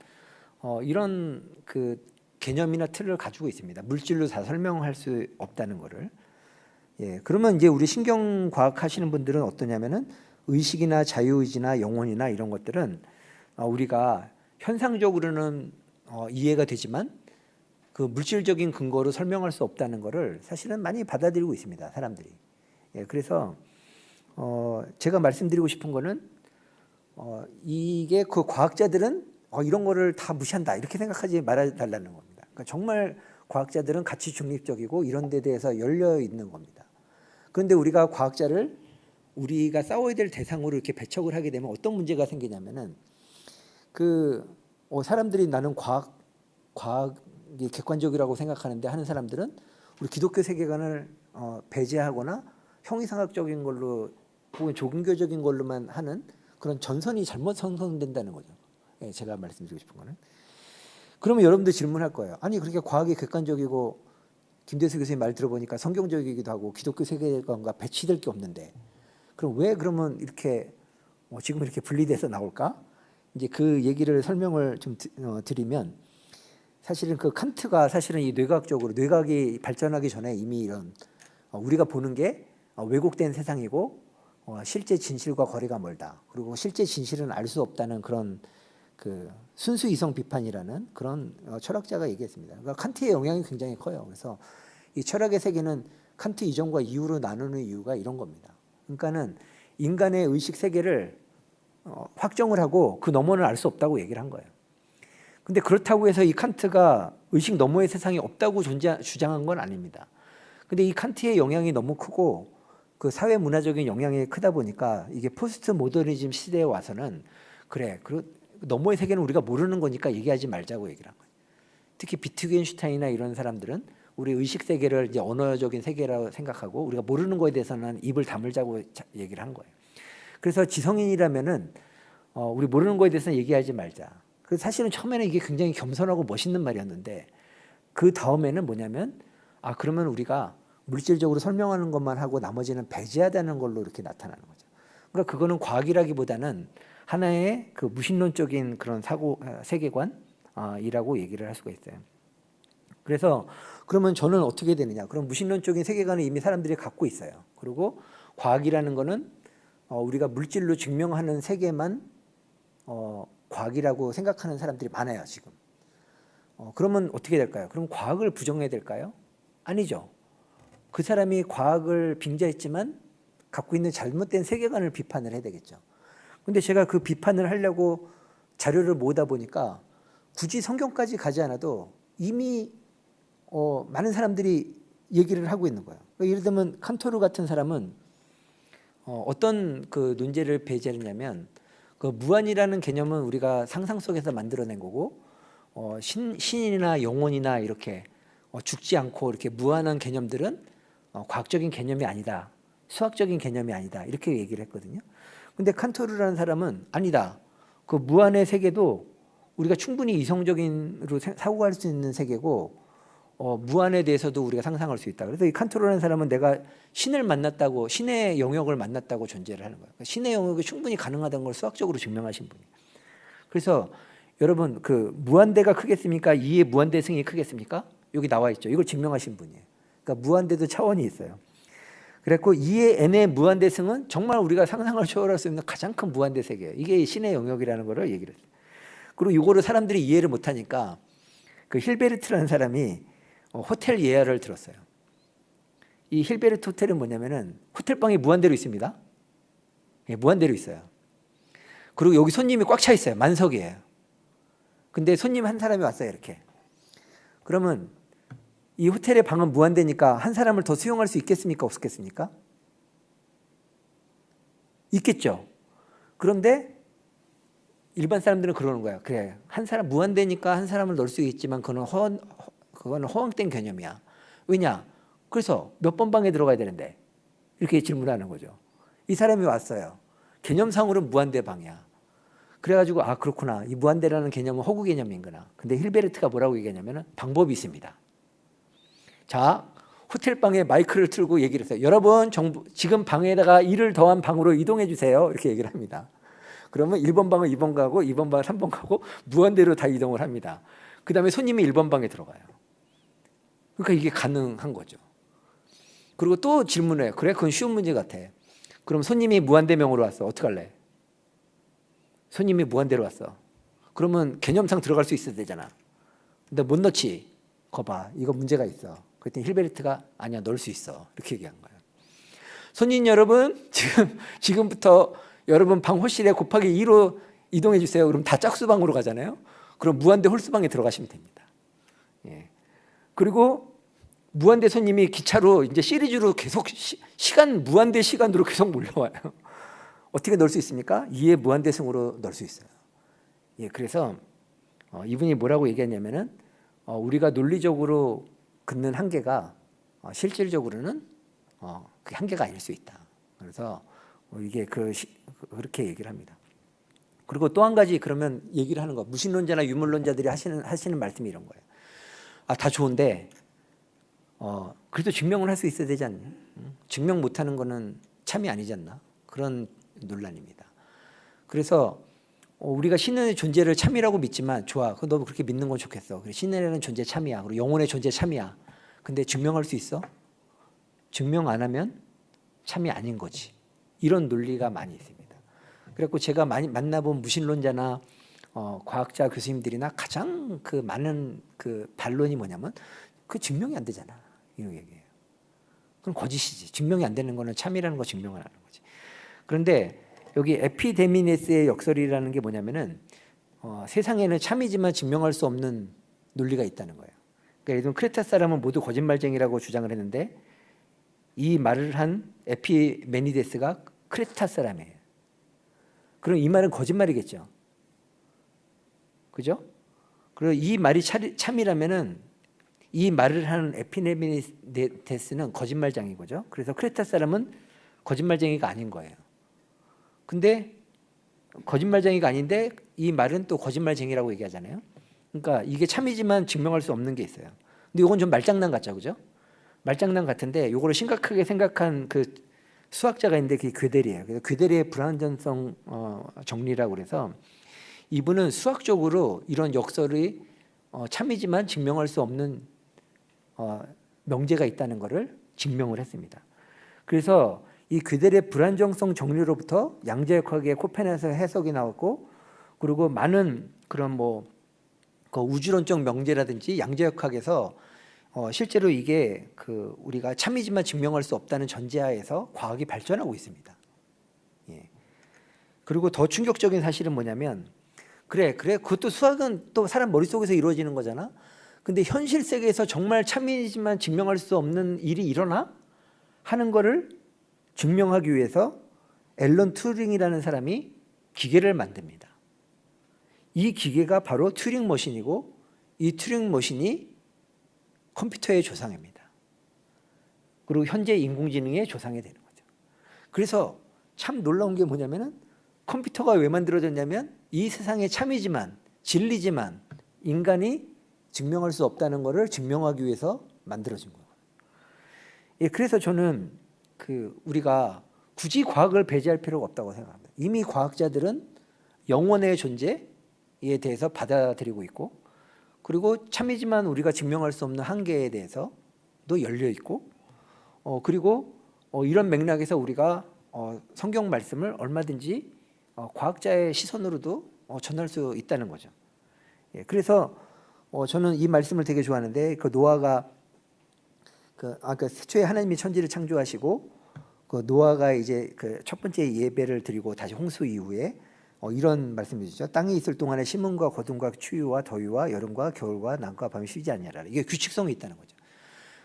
이런 그 개념이나 틀을 가지고 있습니다. 물질로 다 설명할 수 없다는 거를. 예, 그러면 이제 우리 신경과학 하시는 분들은 어떠냐면은 의식이나 자유의지나 영혼이나 이런 것들은 우리가 현상적으로는 이해가 되지만 그 물질적인 근거로 설명할 수 없다는 거를 사실은 많이 받아들이고 있습니다. 사람들이. 예, 그래서 제가 말씀드리고 싶은 거는 이게 그 과학자들은 이런 거를 다 무시한다 이렇게 생각하지 말아달라는 겁니다. 그러니까 정말 과학자들은 가치 중립적이고 이런 데 대해서 열려 있는 겁니다. 그런데 우리가 과학자를 우리가 싸워야 될 대상으로 이렇게 배척을 하게 되면 어떤 문제가 생기냐면은 사람들이 나는 과학이 객관적이라고 생각하는데 하는 사람들은 우리 기독교 세계관을 배제하거나 형이상학적인 걸로 혹은 조근교적인 걸로만 하는 그런 전선이 잘못 형성된다는 거죠. 예, 제가 말씀드리고 싶은 거는. 그러면 여러분들 질문할 거예요. 아니 그렇게 과학이 객관적이고 김대수 교수님 말 들어보니까 성경적이기도 하고 기독교 세계관과 배치될 게 없는데 그럼 왜 그러면 이렇게 지금 이렇게 분리돼서 나올까? 이제 그 얘기를 설명을 좀 드리면 사실은 그 칸트가 사실은 이 뇌과학이 발전하기 전에 이미 이런 우리가 보는 게 왜곡된 세상이고 실제 진실과 거리가 멀다. 그리고 실제 진실은 알 수 없다는 그런 그 순수 이성 비판이라는 그런 철학자가 얘기했습니다. 그러니까 칸트의 영향이 굉장히 커요. 그래서 이 철학의 세계는 칸트 이전과 이후로 나누는 이유가 이런 겁니다. 그러니까는 인간의 의식 세계를 확정을 하고 그 너머는 알 수 없다고 얘기를 한 거예요. 근데 그렇다고 해서 이 칸트가 의식 너머의 세상이 없다고 주장한 건 아닙니다. 근데 이 칸트의 영향이 너무 크고 그 사회 문화적인 영향이 크다 보니까 이게 포스트 모더니즘 시대에 와서는 그래, 너머의 세계는 우리가 모르는 거니까 얘기하지 말자고 얘기를 한 거예요. 특히 비트겐슈타인이나 이런 사람들은 우리 의식 세계를 이제 언어적인 세계라고 생각하고 우리가 모르는 거에 대해서는 입을 다물자고 얘기를 한 거예요. 그래서 지성인이라면은 우리 모르는 거에 대해서는 얘기하지 말자. 그 사실은 처음에는 이게 굉장히 겸손하고 멋있는 말이었는데 그 다음에는 뭐냐면 그러면 우리가 물질적으로 설명하는 것만 하고 나머지는 배제하다는 걸로 이렇게 나타나는 거죠. 그러니까 그거는 과학이라기보다는 하나의 그 무신론적인 그런 세계관이라고 얘기를 할 수가 있어요. 그래서 그러면 저는 어떻게 되느냐? 그럼 무신론적인 세계관을 이미 사람들이 갖고 있어요. 그리고 과학이라는 거는 우리가 물질로 증명하는 세계만 과학이라고 생각하는 사람들이 많아요, 지금. 그러면 어떻게 될까요? 그럼 과학을 부정해야 될까요? 아니죠. 그 사람이 과학을 빙자했지만 갖고 있는 잘못된 세계관을 비판을 해야 되겠죠. 근데 제가 그 비판을 하려고 자료를 모으다 보니까 굳이 성경까지 가지 않아도 이미 많은 사람들이 얘기를 하고 있는 거예요. 그러니까 예를 들면 칸토르 같은 사람은 어떤 그 논제를 배제했냐면 그 무한이라는 개념은 우리가 상상 속에서 만들어낸 거고 신이나 영혼이나 이렇게 죽지 않고 이렇게 무한한 개념들은 과학적인 개념이 아니다. 수학적인 개념이 아니다. 이렇게 얘기를 했거든요. 근데 칸토르라는 사람은 아니다. 그 무한의 세계도 우리가 충분히 이성적인으로 사고할 수 있는 세계고 무한에 대해서도 우리가 상상할 수 있다. 그래서 이 칸토라는 사람은 내가 신을 만났다고, 신의 영역을 만났다고 존재를 하는 거예요. 신의 영역이 충분히 가능하다는 걸 수학적으로 증명하신 분이에요. 그래서 여러분 그 무한대가 크겠습니까? 2의 무한대승이 크겠습니까? 여기 나와 있죠. 이걸 증명하신 분이에요. 그러니까 무한대도 차원이 있어요. 그랬고 2의 n의 무한대승은 정말 우리가 상상을 초월할 수 있는 가장 큰 무한대 세계예요. 이게 신의 영역이라는 거를 얘기를 했어요. 그리고 이거를 사람들이 이해를 못하니까 그 힐베르트라는 사람이 호텔 예화를 들었어요. 이 힐베르트 호텔은 뭐냐면은 호텔방이 무한대로 있습니다. 예, 무한대로 있어요. 그리고 여기 손님이 꽉 차 있어요. 만석이에요. 근데 손님 한 사람이 왔어요. 이렇게. 그러면 이 호텔의 방은 무한대니까 한 사람을 더 수용할 수 있겠습니까? 없겠습니까? 있겠죠. 그런데 일반 사람들은 그러는 거야. 그래, 한 사람 무한대니까 한 사람을 넣을 수 있지만 그거는 허황된 개념이야. 왜냐? 그래서 몇 번 방에 들어가야 되는데 이렇게 질문하는 거죠. 이 사람이 왔어요. 개념상으로는 무한대 방이야. 그래가지고 아 그렇구나. 이 무한대라는 개념은 허구 개념인구나. 근데 힐베르트가 뭐라고 얘기하냐면은 방법이 있습니다. 자, 호텔방에 마이크를 틀고 얘기를 했어요. 여러분 지금 방에다가 1을 더한 방으로 이동해 주세요. 이렇게 얘기를 합니다. 그러면 1번 방은 2번 가고 2번 방은 3번 가고 무한대로 다 이동을 합니다. 그 다음에 손님이 1번 방에 들어가요. 그러니까 이게 가능한 거죠. 그리고 또 질문해요. 그래? 그건 쉬운 문제 같아. 그럼 손님이 무한대명으로 왔어. 어떡할래? 손님이 무한대로 왔어. 그러면 개념상 들어갈 수 있어야 되잖아. 근데 못 넣지. 거봐. 이거 문제가 있어. 그랬더니 힐베르트가 아니야. 넣을 수 있어. 이렇게 얘기한 거예요. 손님 여러분 지금부터 여러분 방 홀실에 곱하기 2로 이동해 주세요. 그럼 다 짝수방으로 가잖아요. 그럼 무한대 홀수방에 들어가시면 됩니다. 예. 그리고 무한대 손님이 기차로 이제 시리즈로 계속 시간 무한대 시간으로 계속 몰려와요. 어떻게 넣을 수 있습니까? 2의 무한대승으로 넣을 수 있어요. 예, 그래서 이분이 뭐라고 얘기했냐면은 우리가 논리적으로 긋는 한계가 실질적으로는 그 한계가 아닐 수 있다. 그래서 이게 그렇게 얘기를 합니다. 그리고 또 한 가지 그러면 얘기를 하는 거, 무신론자나 유물론자들이 하시는 말씀이 이런 거예요. 아, 다 좋은데 그래도 증명을 할 수 있어야 되지 않냐? 증명 못하는 거는 참이 아니지 않나? 그런 논란입니다. 그래서 우리가 신의 존재를 참이라고 믿지만 좋아. 너 그렇게 믿는 건 좋겠어. 그래, 신이라는 존재 참이야. 그리고 영혼의 존재 참이야. 근데 증명할 수 있어? 증명 안 하면 참이 아닌 거지. 이런 논리가 많이 있습니다. 그래서 제가 많이 만나본 무신론자나 과학자 교수님들이나 가장 그 많은 그 반론이 뭐냐면 그 증명이 안 되잖아. 이런 얘기예요. 그럼 거짓이지. 증명이 안 되는 거는 참이라는 거 증명을 하는 거지. 그런데 여기 에피데미네스의 역설이라는 게 뭐냐면은 세상에는 참이지만 증명할 수 없는 논리가 있다는 거예요. 그러니까 예를 들면 크레타 사람은 모두 거짓말쟁이라고 주장을 했는데 이 말을 한 에피메니데스가 크레타 사람이에요. 그럼 이 말은 거짓말이겠죠. 그죠? 그리고 이 말이 참이라면은 이 말을 하는 에피메니데스는 거짓말쟁이인 거죠. 그래서 크레타 사람은 거짓말쟁이가 아닌 거예요. 근데 거짓말쟁이가 아닌데 이 말은 또 거짓말쟁이라고 얘기하잖아요. 그러니까 이게 참이지만 증명할 수 없는 게 있어요. 근데 이건 좀 말장난 같죠, 그죠? 말장난 같은데 이거를 심각하게 생각한 그 수학자가 있는데 그게 괴델이에요. 그래서 괴델의 불완전성 정리라고 그래서 이분은 수학적으로 이런 역설이 참이지만 증명할 수 없는 명제가 있다는 것을 증명을 했습니다. 그래서 이 괴델의 불안정성 정리로부터 양자역학의 코펜에서 해석이 나왔고, 그리고 많은 그런 그 우주론적 명제라든지 양자역학에서 실제로 이게 우리가 참이지만 증명할 수 없다는 전제하에서 과학이 발전하고 있습니다. 예. 그리고 더 충격적인 사실은 뭐냐면 그래 그것도 수학은 또 사람 머릿속에서 이루어지는 거잖아. 근데 현실 세계에서 정말 참이지만 증명할 수 없는 일이 일어나? 하는 거를 증명하기 위해서 앨런 튜링이라는 사람이 기계를 만듭니다. 이 기계가 바로 튜링 머신이고 이 튜링 머신이 컴퓨터의 조상입니다. 그리고 현재 인공지능의 조상이 되는 거죠. 그래서 참 놀라운 게 뭐냐면은 컴퓨터가 왜 만들어졌냐면 이 세상에 참이지만 진리지만 인간이 증명할 수 없다는 것을 증명하기 위해서 만들어진 거예요. 예, 그래서 저는 우리가 굳이 과학을 배제할 필요가 없다고 생각합니다. 이미 과학자들은 영혼의 존재에 대해서 받아들이고 있고, 그리고 참이지만 우리가 증명할 수 없는 한계에 대해서도 열려 있고, 그리고 이런 맥락에서 우리가 성경 말씀을 얼마든지 과학자의 시선으로도 전할 수 있다는 거죠. 예, 그래서 저는 이 말씀을 되게 좋아하는데, 노아가 최초에 하나님이 천지를 창조하시고 노아가 이제 첫 번째 예배를 드리고 다시 홍수 이후에 이런 말씀이죠. 땅에 있을 동안에 심음과 거둠과 추위와 더위와 여름과 겨울과 낮과 밤이 쉬지 아니하라. 이게 규칙성이 있다는 거죠.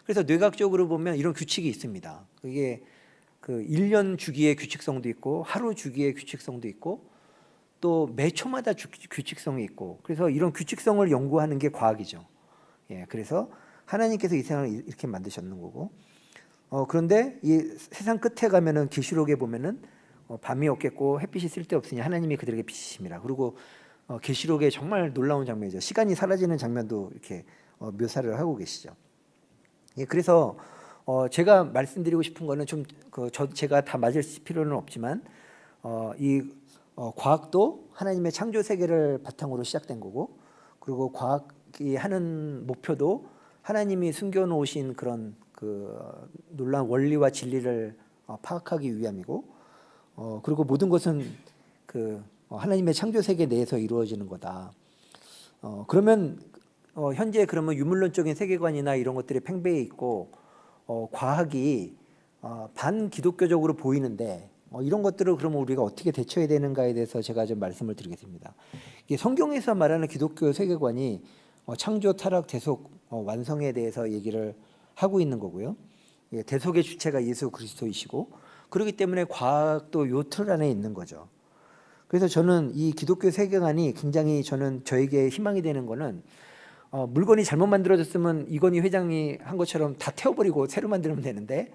그래서 뇌각적으로 보면 이런 규칙이 있습니다. 이게 1년 주기의 규칙성도 있고 하루 주기의 규칙성도 있고 또 매 초마다 규칙성이 있고, 그래서 이런 규칙성을 연구하는 게 과학이죠. 예, 그래서 하나님께서 이 세상을 이렇게 만드셨는 거고, 그런데 이 세상 끝에 가면은 계시록에 보면은 밤이 없겠고 햇빛이 쓸데없으니 하나님이 그들에게 빛이심이라. 그리고 계시록에 정말 놀라운 장면이죠. 시간이 사라지는 장면도 이렇게 묘사를 하고 계시죠. 예, 그래서 제가 말씀드리고 싶은 거는 좀 제가 다 맞을 필요는 없지만 과학도 하나님의 창조 세계를 바탕으로 시작된 거고, 그리고 과학이 하는 목표도 하나님이 숨겨놓으신 그런 놀라운 원리와 진리를 파악하기 위함이고, 그리고 모든 것은 하나님의 창조 세계 내에서 이루어지는 거다. 그러면 현재 그러면 유물론적인 세계관이나 이런 것들이 팽배해 있고 과학이 반기독교적으로 보이는데 이런 것들을 그러면 우리가 어떻게 대처해야 되는가에 대해서 제가 좀 말씀을 드리겠습니다. 이게 성경에서 말하는 기독교 세계관이 창조, 타락, 대속, 완성에 대해서 얘기를 하고 있는 거고요. 예, 대속의 주체가 예수 그리스도이시고, 그렇기 때문에 과학도 요 틀 안에 있는 거죠. 그래서 저는 이 기독교 세계관이 굉장히 저에게 희망이 되는 거는 물건이 잘못 만들어졌으면 이건희 회장이 한 것처럼 다 태워버리고 새로 만들면 되는데,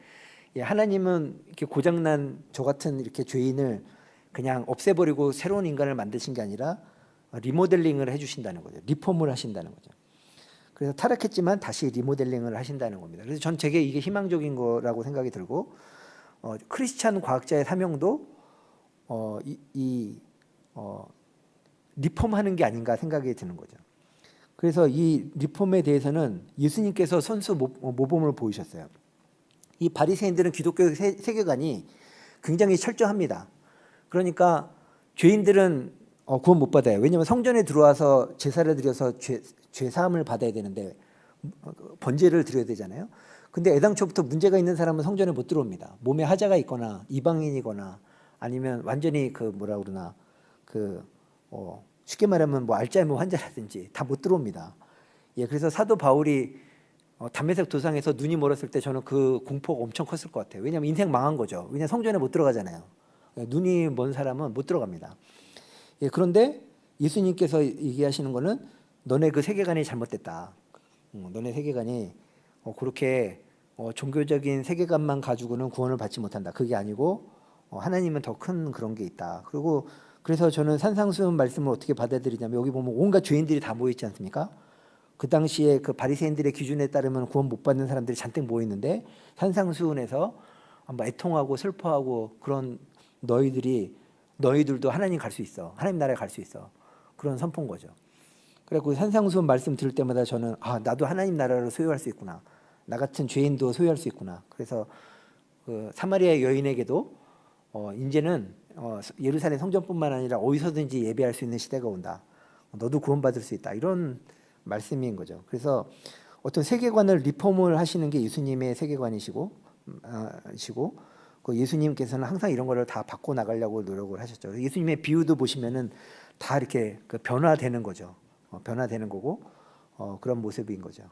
예, 하나님은 이렇게 고장난 저 같은 이렇게 죄인을 그냥 없애버리고 새로운 인간을 만드신 게 아니라 리모델링을 해주신다는 거죠. 리폼을 하신다는 거죠. 그래서 타락했지만 다시 리모델링을 하신다는 겁니다. 그래서 전 되게 이게 희망적인 거라고 생각이 들고, 크리스찬 과학자의 사명도 리폼하는 게 아닌가 생각이 드는 거죠. 그래서 이 리폼에 대해서는 예수님께서 선수 모범을 보이셨어요. 이 바리새인들은 기독교 세계관이 굉장히 철저합니다. 그러니까 죄인들은 구원 못 받아요. 왜냐하면 성전에 들어와서 제사를 드려서 죄 사함을 받아야 되는데 번제를 드려야 되잖아요. 근데 애당초부터 문제가 있는 사람은 성전에 못 들어옵니다. 몸에 하자가 있거나 이방인이거나 아니면 완전히 쉽게 말하면 알츠하이머 환자라든지 다 못 들어옵니다. 예, 그래서 사도 바울이 담메색 도상에서 눈이 멀었을 때 저는 그 공포가 엄청 컸을 것 같아요. 왜냐하면 인생 망한 거죠. 왜냐하면 성전에 못 들어가잖아요. 눈이 먼 사람은 못 들어갑니다. 예, 그런데 예수님께서 얘기하시는 거는 너네 그 세계관이 잘못됐다. 너네 세계관이 그렇게 종교적인 세계관만 가지고는 구원을 받지 못한다. 그게 아니고 하나님은 더 큰 그런 게 있다. 그래서 저는 산상수훈 말씀을 어떻게 받아들이냐면, 여기 보면 온갖 죄인들이 다 모여 있지 않습니까? 그 당시에 그 바리새인들의 기준에 따르면 구원 못 받는 사람들이 잔뜩 모여 있는데, 산상수훈에서 애통하고 슬퍼하고 그런 너희들도 하나님 갈 수 있어. 하나님 나라에 갈 수 있어. 그런 선포인 거죠. 그래서 산상수훈 말씀 들을 때마다 저는 나도 하나님 나라를 소유할 수 있구나. 나 같은 죄인도 소유할 수 있구나. 그래서 사마리아 여인에게도 이제는 예루살렘 성전뿐만 아니라 어디서든지 예배할 수 있는 시대가 온다. 너도 구원받을 수 있다. 이런 말씀인 거죠. 그래서 어떤 세계관을 리폼을 하시는 게 예수님의 세계관이시고, 예수님께서는 항상 이런 거를 다 바꿔 나가려고 노력을 하셨죠. 예수님의 비유도 보시면은 다 이렇게 변화되는 거죠. 변화되는 거고 그런 모습인 거죠.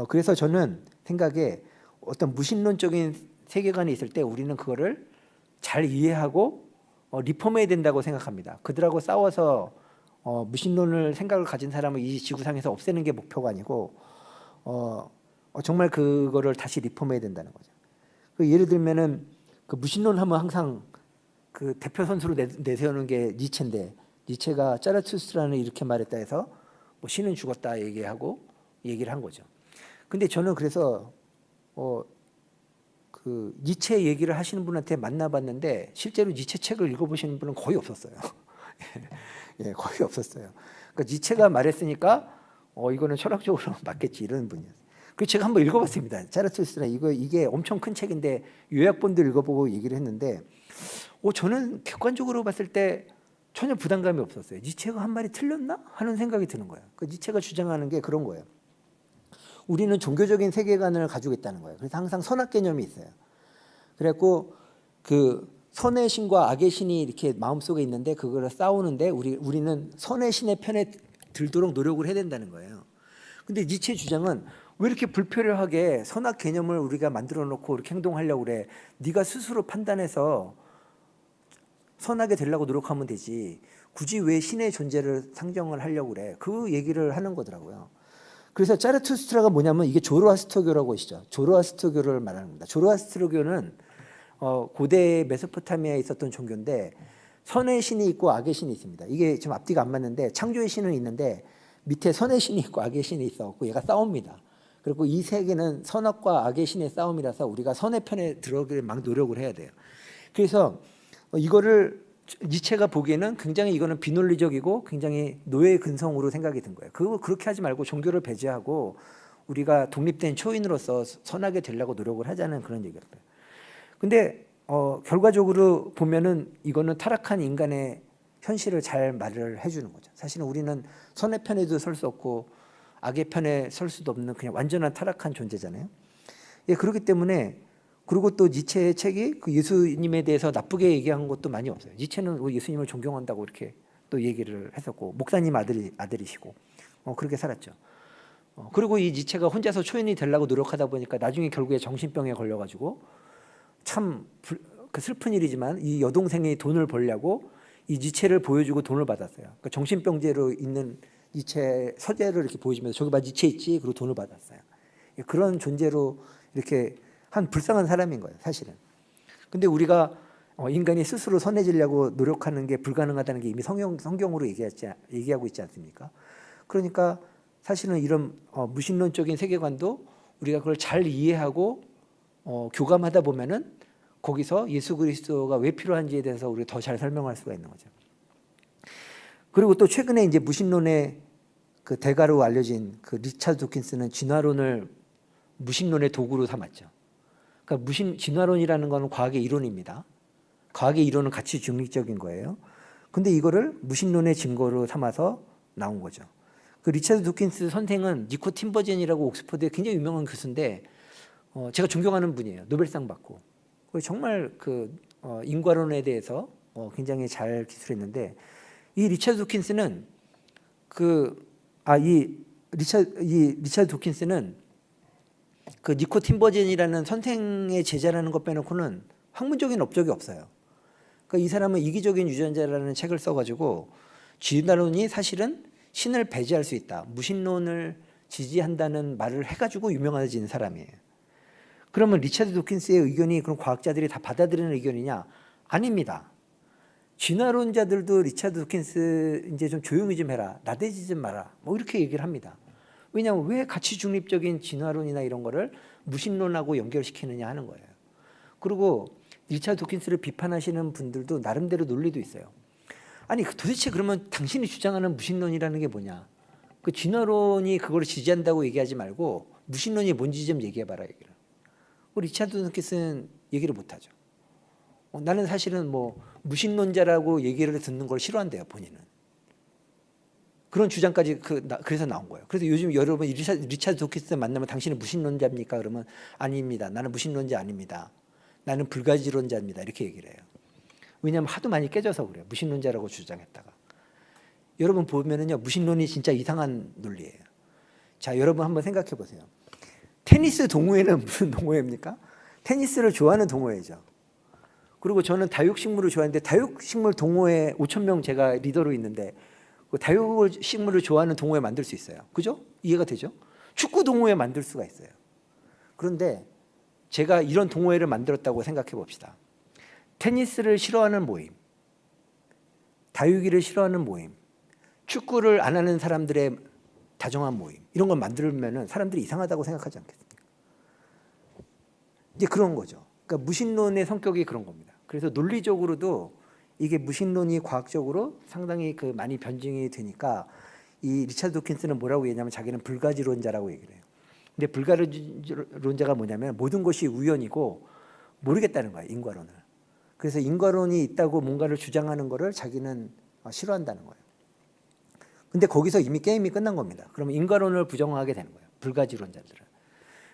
그래서 저는 생각에 어떤 무신론적인 세계관이 있을 때 우리는 그거를 잘 이해하고 리폼해야 된다고 생각합니다. 그들하고 싸워서 무신론을 생각을 가진 사람을 이 지구상에서 없애는 게 목표가 아니고 정말 그거를 다시 리폼해야 된다는 거죠. 예를 들면은 무신론 하면 항상 대표 선수로 내세우는 게 니체인데, 니체가 짜라투스트라는 이렇게 말했다 해서 신은 죽었다 얘기하고 얘기를 한 거죠. 근데 저는 그래서 그 니체 얘기를 하시는 분한테 만나봤는데 실제로 니체 책을 읽어보시는 분은 거의 없었어요. 예, 거의 없었어요. 그러니까 니체가 말했으니까 이거는 철학적으로 맞겠지 이런 분이었어요. 그래서 제가 한번 읽어봤습니다. 자라투스트라 이게 엄청 큰 책인데 요약본도 읽어보고 얘기를 했는데 저는 객관적으로 봤을 때 전혀 부담감이 없었어요. 니체가 한 말이 틀렸나 하는 생각이 드는 거예요. 그 니체가 주장하는 게 그런 거예요. 우리는 종교적인 세계관을 가지고 있다는 거예요. 그래서 항상 선악 개념이 있어요. 그래갖고 그 선의 신과 악의 신이 이렇게 마음속에 있는데 그거를 싸우는데 우리는 선의 신의 편에 들도록 노력을 해야 된다는 거예요. 근데 니체 주장은 왜 이렇게 불필요하게 선악 개념을 우리가 만들어 놓고 이렇게 행동하려고 그래. 네가 스스로 판단해서 선하게 되려고 노력하면 되지. 굳이 왜 신의 존재를 상정을 하려고 그래. 그 얘기를 하는 거더라고요. 그래서 자르투스트라가 뭐냐면 이게 조로아스터교라고 하시죠. 조로아스터교를 말하는 겁니다. 조로아스터교는 고대 메소포타미아에 있었던 종교인데 선의 신이 있고 악의 신이 있습니다. 이게 지금 앞뒤가 안 맞는데 창조의 신은 있는데 밑에 선의 신이 있고 악의 신이 있어갖고 얘가 싸웁니다. 그리고 이 세계는 선악과 악의 신의 싸움이라서 우리가 선의 편에 들어오길 막 노력을 해야 돼요. 그래서 이거를 니체가 보기에는 굉장히 이거는 비논리적이고 굉장히 노예 근성으로 생각이 든 거예요. 그렇게 하지 말고 종교를 배제하고 우리가 독립된 초인으로서 선하게 되려고 노력을 하자는 그런 얘기였어요. 근데 결과적으로 보면은 이거는 타락한 인간의 현실을 잘 말을 해주는 거죠. 사실은 우리는 선의 편에도 설 수 없고 악의 편에 설 수도 없는 그냥 완전한 타락한 존재잖아요. 예, 그렇기 때문에 그리고 또 니체의 책이 그 예수님에 대해서 나쁘게 얘기한 것도 많이 없어요. 니체는 예수님을 존경한다고 이렇게 또 얘기를 했었고 목사님 아들이시고 그렇게 살았죠. 그리고 이 니체가 혼자서 초인이 되려고 노력하다 보니까 나중에 결국에 정신병에 걸려가지고 참 그 슬픈 일이지만 이 여동생이 돈을 벌려고 이 니체를 보여주고 돈을 받았어요. 그러니까 정신병자로 있는 니체 서재를 이렇게 보여주면서 저기 봐 니체 있지? 그리고 돈을 받았어요. 그런 존재로 이렇게 한 불쌍한 사람인 거예요, 사실은. 근데 우리가 인간이 스스로 선해지려고 노력하는 게 불가능하다는 게 이미 성경으로 얘기하고 있지 않습니까? 그러니까 사실은 이런 무신론적인 세계관도 우리가 그걸 잘 이해하고 교감하다 보면은 거기서 예수 그리스도가 왜 필요한지에 대해서 우리가 더 잘 설명할 수가 있는 거죠. 그리고 또 최근에 이제 무신론의 그 대가로 알려진 그 리차드 도킨스는 진화론을 무신론의 도구로 삼았죠. 그러니까 진화론이라는 것은 과학의 이론입니다. 과학의 이론은 가치 중립적인 거예요. 근데 이거를 무신론의 증거로 삼아서 나온 거죠. 그 리차드 도킨스 선생은 니코 팀버젠이라고 옥스퍼드의 굉장히 유명한 교수인데 제가 존경하는 분이에요. 노벨상 받고 정말 그 인과론에 대해서 굉장히 잘 기술했는데 이 리차드 도킨스는 리차드 도킨스는 그 니코 팀버젠이라는 선생의 제자라는 것 빼놓고는 학문적인 업적이 없어요. 그러니까 이 사람은 이기적인 유전자라는 책을 써가지고 진화론이 사실은 신을 배제할 수 있다. 무신론을 지지한다는 말을 해가지고 유명해진 사람이에요. 그러면 리차드 도킨스의 의견이 그럼 과학자들이 다 받아들이는 의견이냐? 아닙니다. 진화론자들도 리차드 도킨스 이제 좀 조용히 좀 해라. 나대지 좀 마라. 뭐 이렇게 얘기를 합니다. 왜냐하면 왜 가치 중립적인 진화론이나 이런 거를 무신론하고 연결시키느냐 하는 거예요. 그리고 리차드 도킨스를 비판하시는 분들도 나름대로 논리도 있어요. 아니 도대체 그러면 당신이 주장하는 무신론이라는 게 뭐냐? 그 진화론이 그걸 지지한다고 얘기하지 말고 무신론이 뭔지 좀 얘기해봐라 얘기를. 리차드 도킨스는 얘기를 못하죠. 나는 사실은 뭐 무신론자라고 얘기를 듣는 걸 싫어한대요 본인은. 그런 주장까지 그래서 나온 거예요. 그래서 요즘 여러분 리차드 도킨스 만나면 당신은 무신론자입니까? 그러면 아닙니다. 나는 무신론자 아닙니다. 나는 불가지론자입니다. 이렇게 얘기를 해요. 왜냐하면 하도 많이 깨져서 그래요. 무신론자라고 주장했다가. 여러분 보면은요 무신론이 진짜 이상한 논리예요. 자 여러분 한번 생각해 보세요. 테니스 동호회는 무슨 동호회입니까? 테니스를 좋아하는 동호회죠. 그리고 저는 다육식물을 좋아하는데 다육식물 동호회 5,000명 제가 리더로 있는데 그 다육식물을 좋아하는 동호회 만들 수 있어요. 그죠? 이해가 되죠? 축구 동호회 만들 수가 있어요. 그런데 제가 이런 동호회를 만들었다고 생각해 봅시다. 테니스를 싫어하는 모임, 다육이를 싫어하는 모임, 축구를 안 하는 사람들의 다정한 모임 이런 걸 만들면은 사람들이 이상하다고 생각하지 않겠습니까? 이제 그런 거죠. 그러니까 무신론의 성격이 그런 겁니다. 그래서 논리적으로도 이게 무신론이 과학적으로 상당히 그 많이 변증이 되니까 이 리차드 도킨스는 뭐라고 얘기하냐면 자기는 불가지론자라고 얘기를 해요. 근데 불가지론자가 뭐냐면 모든 것이 우연이고 모르겠다는 거예요, 인과론을. 그래서 인과론이 있다고 뭔가를 주장하는 거를 자기는 싫어한다는 거예요. 근데 거기서 이미 게임이 끝난 겁니다. 그러면 인과론을 부정하게 되는 거예요, 불가지론자들은.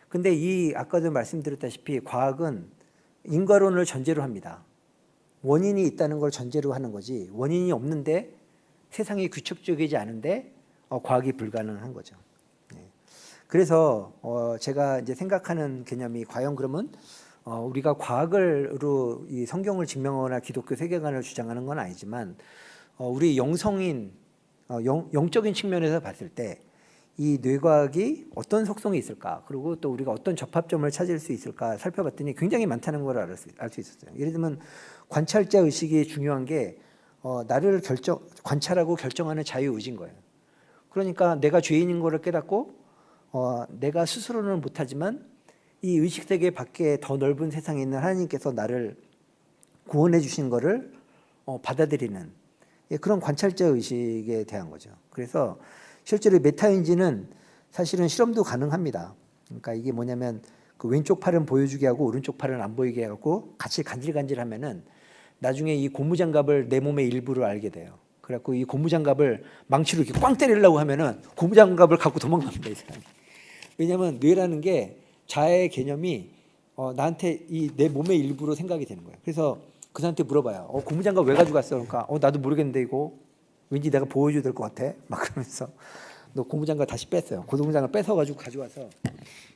근데 이 아까도 말씀드렸다시피 과학은 인과론을 전제로 합니다. 원인이 있다는 걸 전제로 하는 거지 원인이 없는데 세상이 규칙적이지 않은데 과학이 불가능한 거죠. 그래서 제가 이제 생각하는 개념이 과연 그러면 우리가 과학으로 이 성경을 증명하거나 기독교 세계관을 주장하는 건 아니지만 우리 영성인 영적인 측면에서 봤을 때 이 뇌과학이 어떤 속성이 있을까, 그리고 또 우리가 어떤 접합점을 찾을 수 있을까 살펴봤더니 굉장히 많다는 걸 알 수 있었어요. 예를 들면 관찰자 의식이 중요한 게 나를 관찰하고 결정하는 자유의지인 거예요. 그러니까 내가 죄인인 거를 깨닫고 내가 스스로는 못하지만 이 의식세계 밖에 더 넓은 세상에 있는 하나님께서 나를 구원해 주신 거를 받아들이는 그런 관찰자 의식에 대한 거죠. 그래서 실제로 메타인지는 사실은 실험도 가능합니다. 그러니까 이게 뭐냐면 그 왼쪽 팔은 보여주게 하고 오른쪽 팔은 안 보이게 하고 같이 간질간질하면은 나중에 이 고무장갑을 내 몸의 일부를 알게 돼요. 그래갖고 이 고무장갑을 망치로 이렇게 꽝 때리려고 하면은 고무장갑을 갖고 도망갑니다, 이 사람이. 왜냐하면 뇌라는 게 자아의 개념이 나한테 이 내 몸의 일부로 생각이 되는 거예요. 그래서 그 사람한테 물어봐요. 고무장갑 왜 가져갔어? 그러니까 나도 모르겠는데 이거 왠지 내가 보여줘야 될 것 같아. 막 그러면서 너 고무장갑 다시 뺐어요. 고무장갑 뺏어가지고 가져와서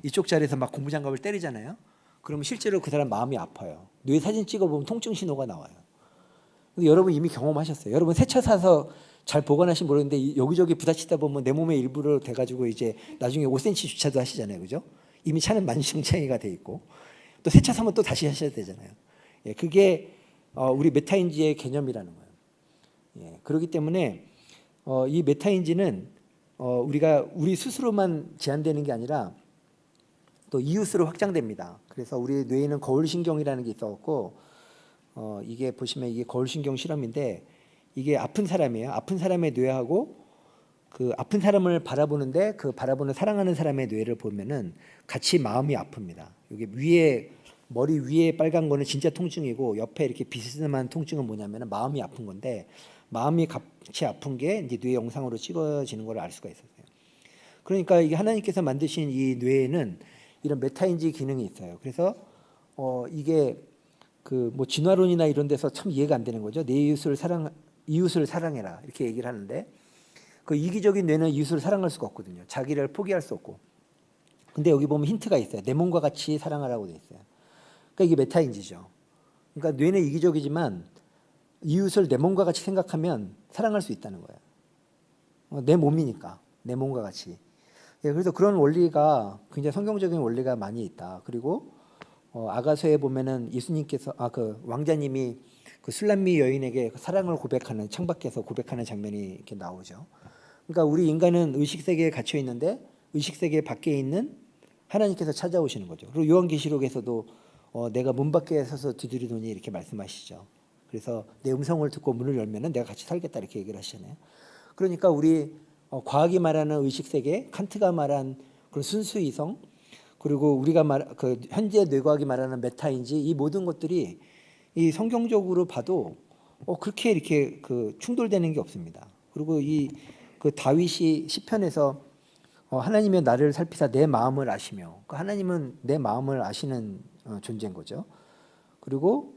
이쪽 자리에서 막 고무장갑을 때리잖아요. 그러면 실제로 그 사람 마음이 아파요. 뇌 사진 찍어보면 통증 신호가 나와요. 근데 여러분 이미 경험하셨어요. 여러분 새 차 사서 잘 보관하신 모르겠는데 여기저기 부딪히다 보면 내 몸의 일부를 돼가지고 이제 나중에 5cm 주차도 하시잖아요, 그죠? 이미 차는 만신창이가 돼 있고 또 새 차 사면 또 다시 하셔야 되잖아요. 그게 우리 메타인지의 개념이라는 거예요. 그렇기 때문에 이 메타인지는 우리가 우리 스스로만 제한되는 게 아니라 또 이웃으로 확장됩니다. 그래서 우리 뇌에는 거울신경이라는 게 있었고 이게 보시면 이게 거울신경 실험인데 이게 아픈 사람이에요. 아픈 사람의 뇌하고 그 아픈 사람을 바라보는데 그 바라보는 사랑하는 사람의 뇌를 보면은 같이 마음이 아픕니다. 여기 위에 머리 위에 빨간 거는 진짜 통증이고 옆에 이렇게 비스듬한 통증은 뭐냐면은 마음이 아픈 건데 마음이 같이 아픈 게 이제 뇌 영상으로 찍어지는 걸 알 수가 있었어요. 그러니까 이게 하나님께서 만드신 이 뇌에는 이런 메타인지 기능이 있어요. 그래서 이게 그 뭐 진화론이나 이런 데서 참 이해가 안 되는 거죠. 내 이웃을 사랑해라 이렇게 얘기를 하는데 그 이기적인 뇌는 이웃을 사랑할 수가 없거든요. 자기를 포기할 수 없고. 근데 여기 보면 힌트가 있어요. 내 몸과 같이 사랑하라고 돼 있어요. 그러니까 이게 메타인지죠. 그러니까 뇌는 이기적이지만 이웃을 내 몸과 같이 생각하면 사랑할 수 있다는 거예요. 내 몸이니까 내 몸과 같이. 그래서 그런 원리가 굉장히 성경적인 원리가 많이 있다. 그리고 아가서에 보면은 예수님께서 그 왕자님이 그 술람미 여인에게 사랑을 고백하는 창밖에서 고백하는 장면이 이렇게 나오죠. 그러니까 우리 인간은 의식 세계에 갇혀 있는데 의식 세계 밖에 있는 하나님께서 찾아오시는 거죠. 그리고 요한계시록에서도 내가 문 밖에 서서 두드리더니 이렇게 말씀하시죠. 그래서 내 음성을 듣고 문을 열면은 내가 같이 살겠다 이렇게 얘기를 하시잖아요. 그러니까 우리 과학이 말하는 의식 세계, 칸트가 말한 그런 순수 이성, 그리고 우리가 그 현재 뇌과학이 말하는 메타인지 이 모든 것들이 이 성경적으로 봐도 그렇게 이렇게 그 충돌되는 게 없습니다. 그리고 이 그 다윗이 시편에서 하나님의 나를 살피사 내 마음을 아시며, 그 하나님은 내 마음을 아시는 존재인 거죠. 그리고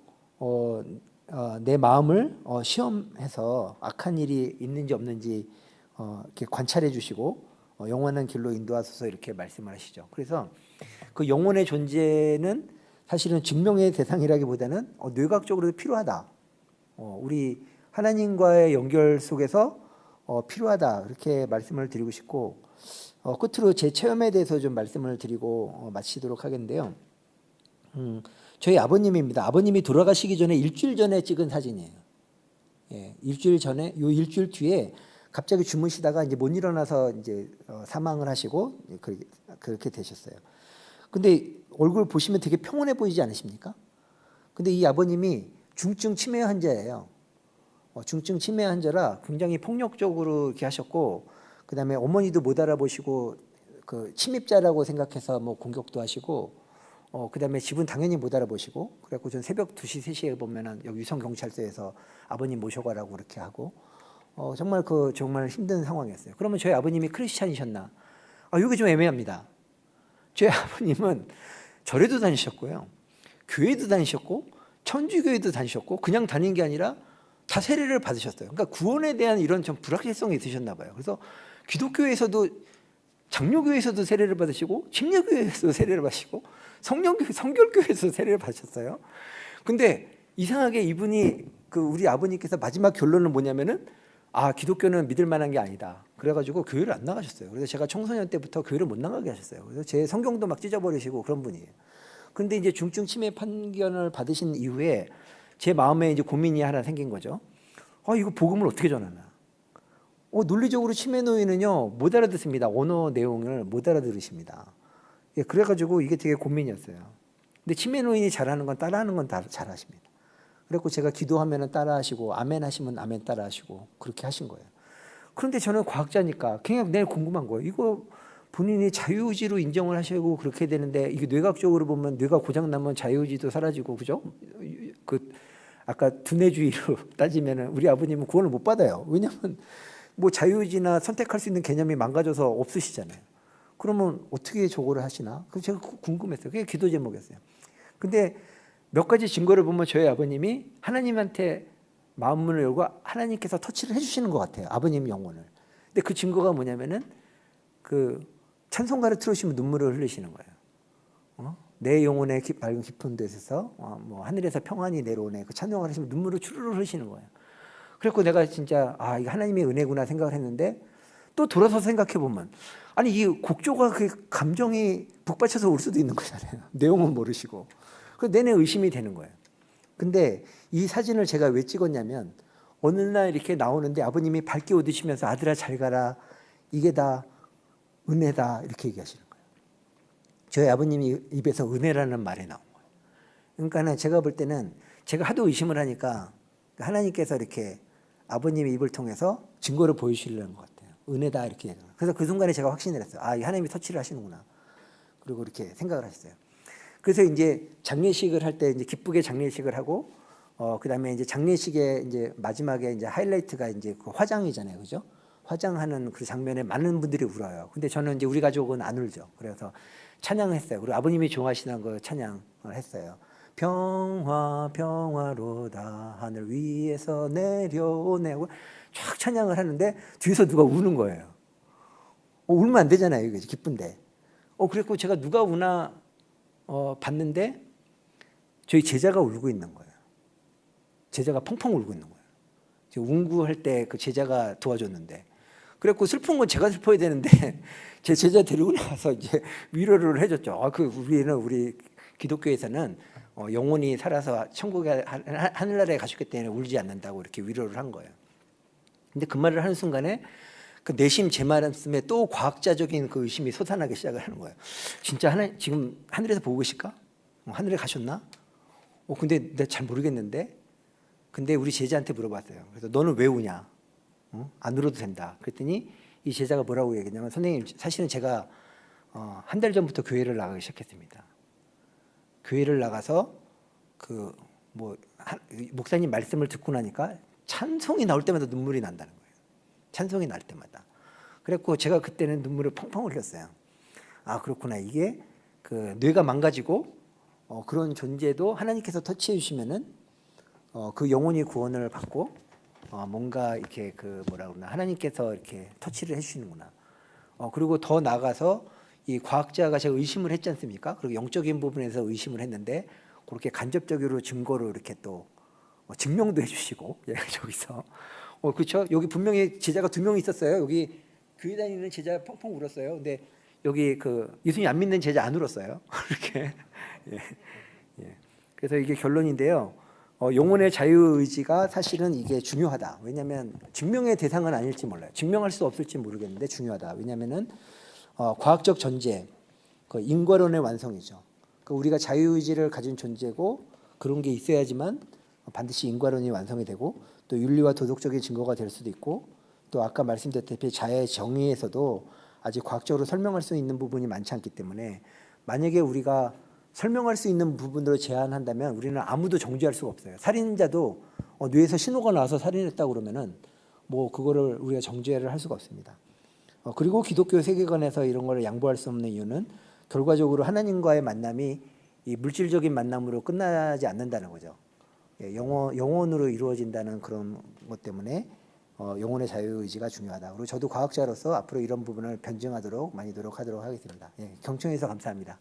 내 마음을 시험해서 악한 일이 있는지 없는지 이렇게 관찰해 주시고 영원한 길로 인도하소서 이렇게 말씀을 하시죠. 그래서 그 영혼의 존재는 사실은 증명의 대상이라기보다는 뇌과학적으로도 필요하다. 우리 하나님과의 연결 속에서 필요하다 이렇게 말씀을 드리고 싶고 끝으로 제 체험에 대해서 좀 말씀을 드리고 마치도록 하겠는데요. 저희 아버님입니다. 아버님이 돌아가시기 전에 일주일 전에 찍은 사진이에요. 일주일 전에 요 일주일 뒤에 갑자기 주무시다가 이제 못 일어나서 이제 사망을 하시고 그렇게 되셨어요. 근데 얼굴 보시면 되게 평온해 보이지 않으십니까? 근데 이 아버님이 중증 치매 환자예요. 중증 치매 환자라 굉장히 폭력적으로 이렇게 하셨고, 그다음에 어머니도 못 알아보시고 그 침입자라고 생각해서 뭐 공격도 하시고, 그다음에 집은 당연히 못 알아보시고, 그래갖고 전 새벽 2시 3시에 보면은 여기 위성 경찰서에서 아버님 모셔가라고 그렇게 하고, 정말 정말 힘든 상황이었어요. 그러면 저희 아버님이 크리스찬이셨나? 이게 좀 애매합니다. 저희 아버님은 절에도 다니셨고요, 교회도 다니셨고, 천주교회도 다니셨고, 그냥 다닌 게 아니라 다 세례를 받으셨어요. 그러니까 구원에 대한 이런 좀 불확실성이 있으셨나 봐요. 그래서 기독교에서도, 장로교회에서도 세례를 받으시고, 침례교회에서도 세례를 받으시고, 성결교회에서도 세례를 받으셨어요. 근데 이상하게 이분이 우리 아버님께서 마지막 결론은 뭐냐면은 기독교는 믿을 만한 게 아니다. 그래가지고 교회를 안 나가셨어요. 그래서 제가 청소년 때부터 교회를 못 나가게 하셨어요. 그래서 제 성경도 막 찢어버리시고 그런 분이에요. 근데 이제 중증 치매 판결을 받으신 이후에 제 마음에 이제 고민이 하나 생긴 거죠. 이거 복음을 어떻게 전하나? 논리적으로 치매 노인은요 못 알아듣습니다. 언어 내용을 못 알아들으십니다. 그래가지고 이게 되게 고민이었어요. 근데 치매 노인이 잘하는 건 따라하는 건 다 잘하십니다. 그래갖고 제가 기도하면은 따라하시고, 아멘 하시면 아멘 따라하시고 그렇게 하신 거예요. 그런데 저는 과학자니까 그냥 내일 궁금한 거예요. 이거 본인이 자유의지로 인정을 하시고 그렇게 되는데, 이게 뇌각적으로 보면 뇌가 고장나면 자유의지도 사라지고, 그죠? 아까 두뇌주의로 따지면은 우리 아버님은 구원을 못 받아요. 왜냐하면 뭐 자유의지나 선택할 수 있는 개념이 망가져서 없으시잖아요. 그러면 어떻게 저거를 하시나? 그래서 제가 궁금했어요. 그게 기도 제목이었어요. 근데 몇 가지 증거를 보면 저희 아버님이 하나님한테 마음문을 열고 하나님께서 터치를 해주시는 것 같아요. 아버님 영혼을. 근데 그 증거가 뭐냐면은 찬송가를 틀으시면 눈물을 흘리시는 거예요. 내 영혼의 맑은 깊은 데서 뭐 하늘에서 평안이 내려오네. 그 찬송가를 하시면 눈물을 주르르 흘리시는 거예요. 그래서 내가 진짜 이게 하나님의 은혜구나 생각을 했는데, 또 돌아서 생각해 보면 이 곡조가 그 감정이 북받쳐서 올 수도 있는 거잖아요. 내용은 모르시고. 그래서 내내 의심이 되는 거예요. 근데 이 사진을 제가 왜 찍었냐면, 어느 날 이렇게 나오는데 아버님이 밝게 웃으시면서 아들아 잘 가라, 이게 다 은혜다, 이렇게 얘기하시는 거예요. 저희 아버님이 입에서 은혜라는 말이 나온 거예요. 그러니까 제가 볼 때는 제가 하도 의심을 하니까 하나님께서 이렇게 아버님의 입을 통해서 증거를 보여주시려는 것 같아요. 은혜다, 이렇게. 그래서 그 순간에 제가 확신을 했어요. 이 하나님이 터치를 하시는구나. 그리고 이렇게 생각을 하셨어요. 그래서 이제 장례식을 할 때 이제 기쁘게 장례식을 하고, 그다음에 이제 장례식의 이제 마지막에 이제 하이라이트가 이제 그 화장이잖아요, 그죠? 화장하는 그 장면에 많은 분들이 울어요. 근데 저는 이제 우리 가족은 안 울죠. 그래서 찬양을 했어요. 그리고 아버님이 좋아하시는 그 찬양을 했어요. 평화 평화로다 하늘 위에서 내려오네 하고 쫙 찬양을 하는데 뒤에서 누가 우는 거예요. 울면 안 되잖아요, 이게 기쁜데. 그랬고 제가 누가 우나 봤는데 저희 제자가 울고 있는 거예요. 제자가 펑펑 울고 있는 거예요. 제가 운구할 때 그 제자가 도와줬는데, 그래갖고 슬픈 건 제가 슬퍼야 되는데 제 제자 데리고 나가서 이제 위로를 해줬죠. 우리 기독교에서는 영혼이 살아서 천국에 하늘나라에 가셨기 때문에 울지 않는다고 이렇게 위로를 한 거예요. 근데 그 말을 하는 순간에 그 내심 제 말씀에 또 과학자적인 그 의심이 솟아나기 시작을 하는 거예요. 진짜 지금 하늘에서 보고 계실까? 하늘에 가셨나? 근데 내가 잘 모르겠는데. 근데 우리 제자한테 물어봤어요. 그래서 너는 왜 우냐? 안 울어도 된다. 그랬더니 이 제자가 뭐라고 얘기했냐면, 선생님 사실은 제가 한 달 전부터 교회를 나가기 시작했습니다. 교회를 나가서 목사님 말씀을 듣고 나니까 찬송이 나올 때마다 눈물이 난다는 거예요. 찬송이 날 때마다. 그래갖고 제가 그때는 눈물을 펑펑 흘렸어요. 그렇구나. 이게 그 뇌가 망가지고 그런 존재도 하나님께서 터치해 주시면은 그 영혼이 구원을 받고 뭔가 이렇게 하나님께서 이렇게 터치를 해주시는구나. 그리고 더 나아가서 이 과학자가 제가 의심을 했지 않습니까? 그리고 영적인 부분에서 의심을 했는데 그렇게 간접적으로 증거로 이렇게 또 증명도 해주시고, 저기서 그렇죠. 여기 분명히 제자가 2명 있었어요. 여기 교회 다니는 제자 펑펑 울었어요. 근데 여기 예수님 안 믿는 제자 안 울었어요. 이렇게. 예. 그래서 이게 결론인데요. 영혼의 자유의지가 사실은 이게 중요하다. 왜냐하면 증명의 대상은 아닐지 몰라요. 증명할 수 없을지 모르겠는데 중요하다. 왜냐하면은 과학적 전제, 그 인과론의 완성이죠. 그 우리가 자유의지를 가진 존재고 그런 게 있어야지만 반드시 인과론이 완성이 되고 또 윤리와 도덕적인 증거가 될 수도 있고 또 아까 말씀드렸다시피 자의 정의에서도 아직 과학적으로 설명할 수 있는 부분이 많지 않기 때문에 만약에 우리가 설명할 수 있는 부분으로 제한한다면 우리는 아무도 정죄할 수가 없어요. 살인자도 뇌에서 신호가 나와서 살인했다고 그러면은 뭐 그거를 우리가 정죄를 할 수가 없습니다. 그리고 기독교 세계관에서 이런 걸 양보할 수 없는 이유는 결과적으로 하나님과의 만남이 이 물질적인 만남으로 끝나지 않는다는 거죠. 영혼으로 이루어진다는 그런 것 때문에 영혼의 자유의지가 중요하다. 그리고 저도 과학자로서 앞으로 이런 부분을 변증하도록 많이 노력하도록 하겠습니다. 경청해서 감사합니다.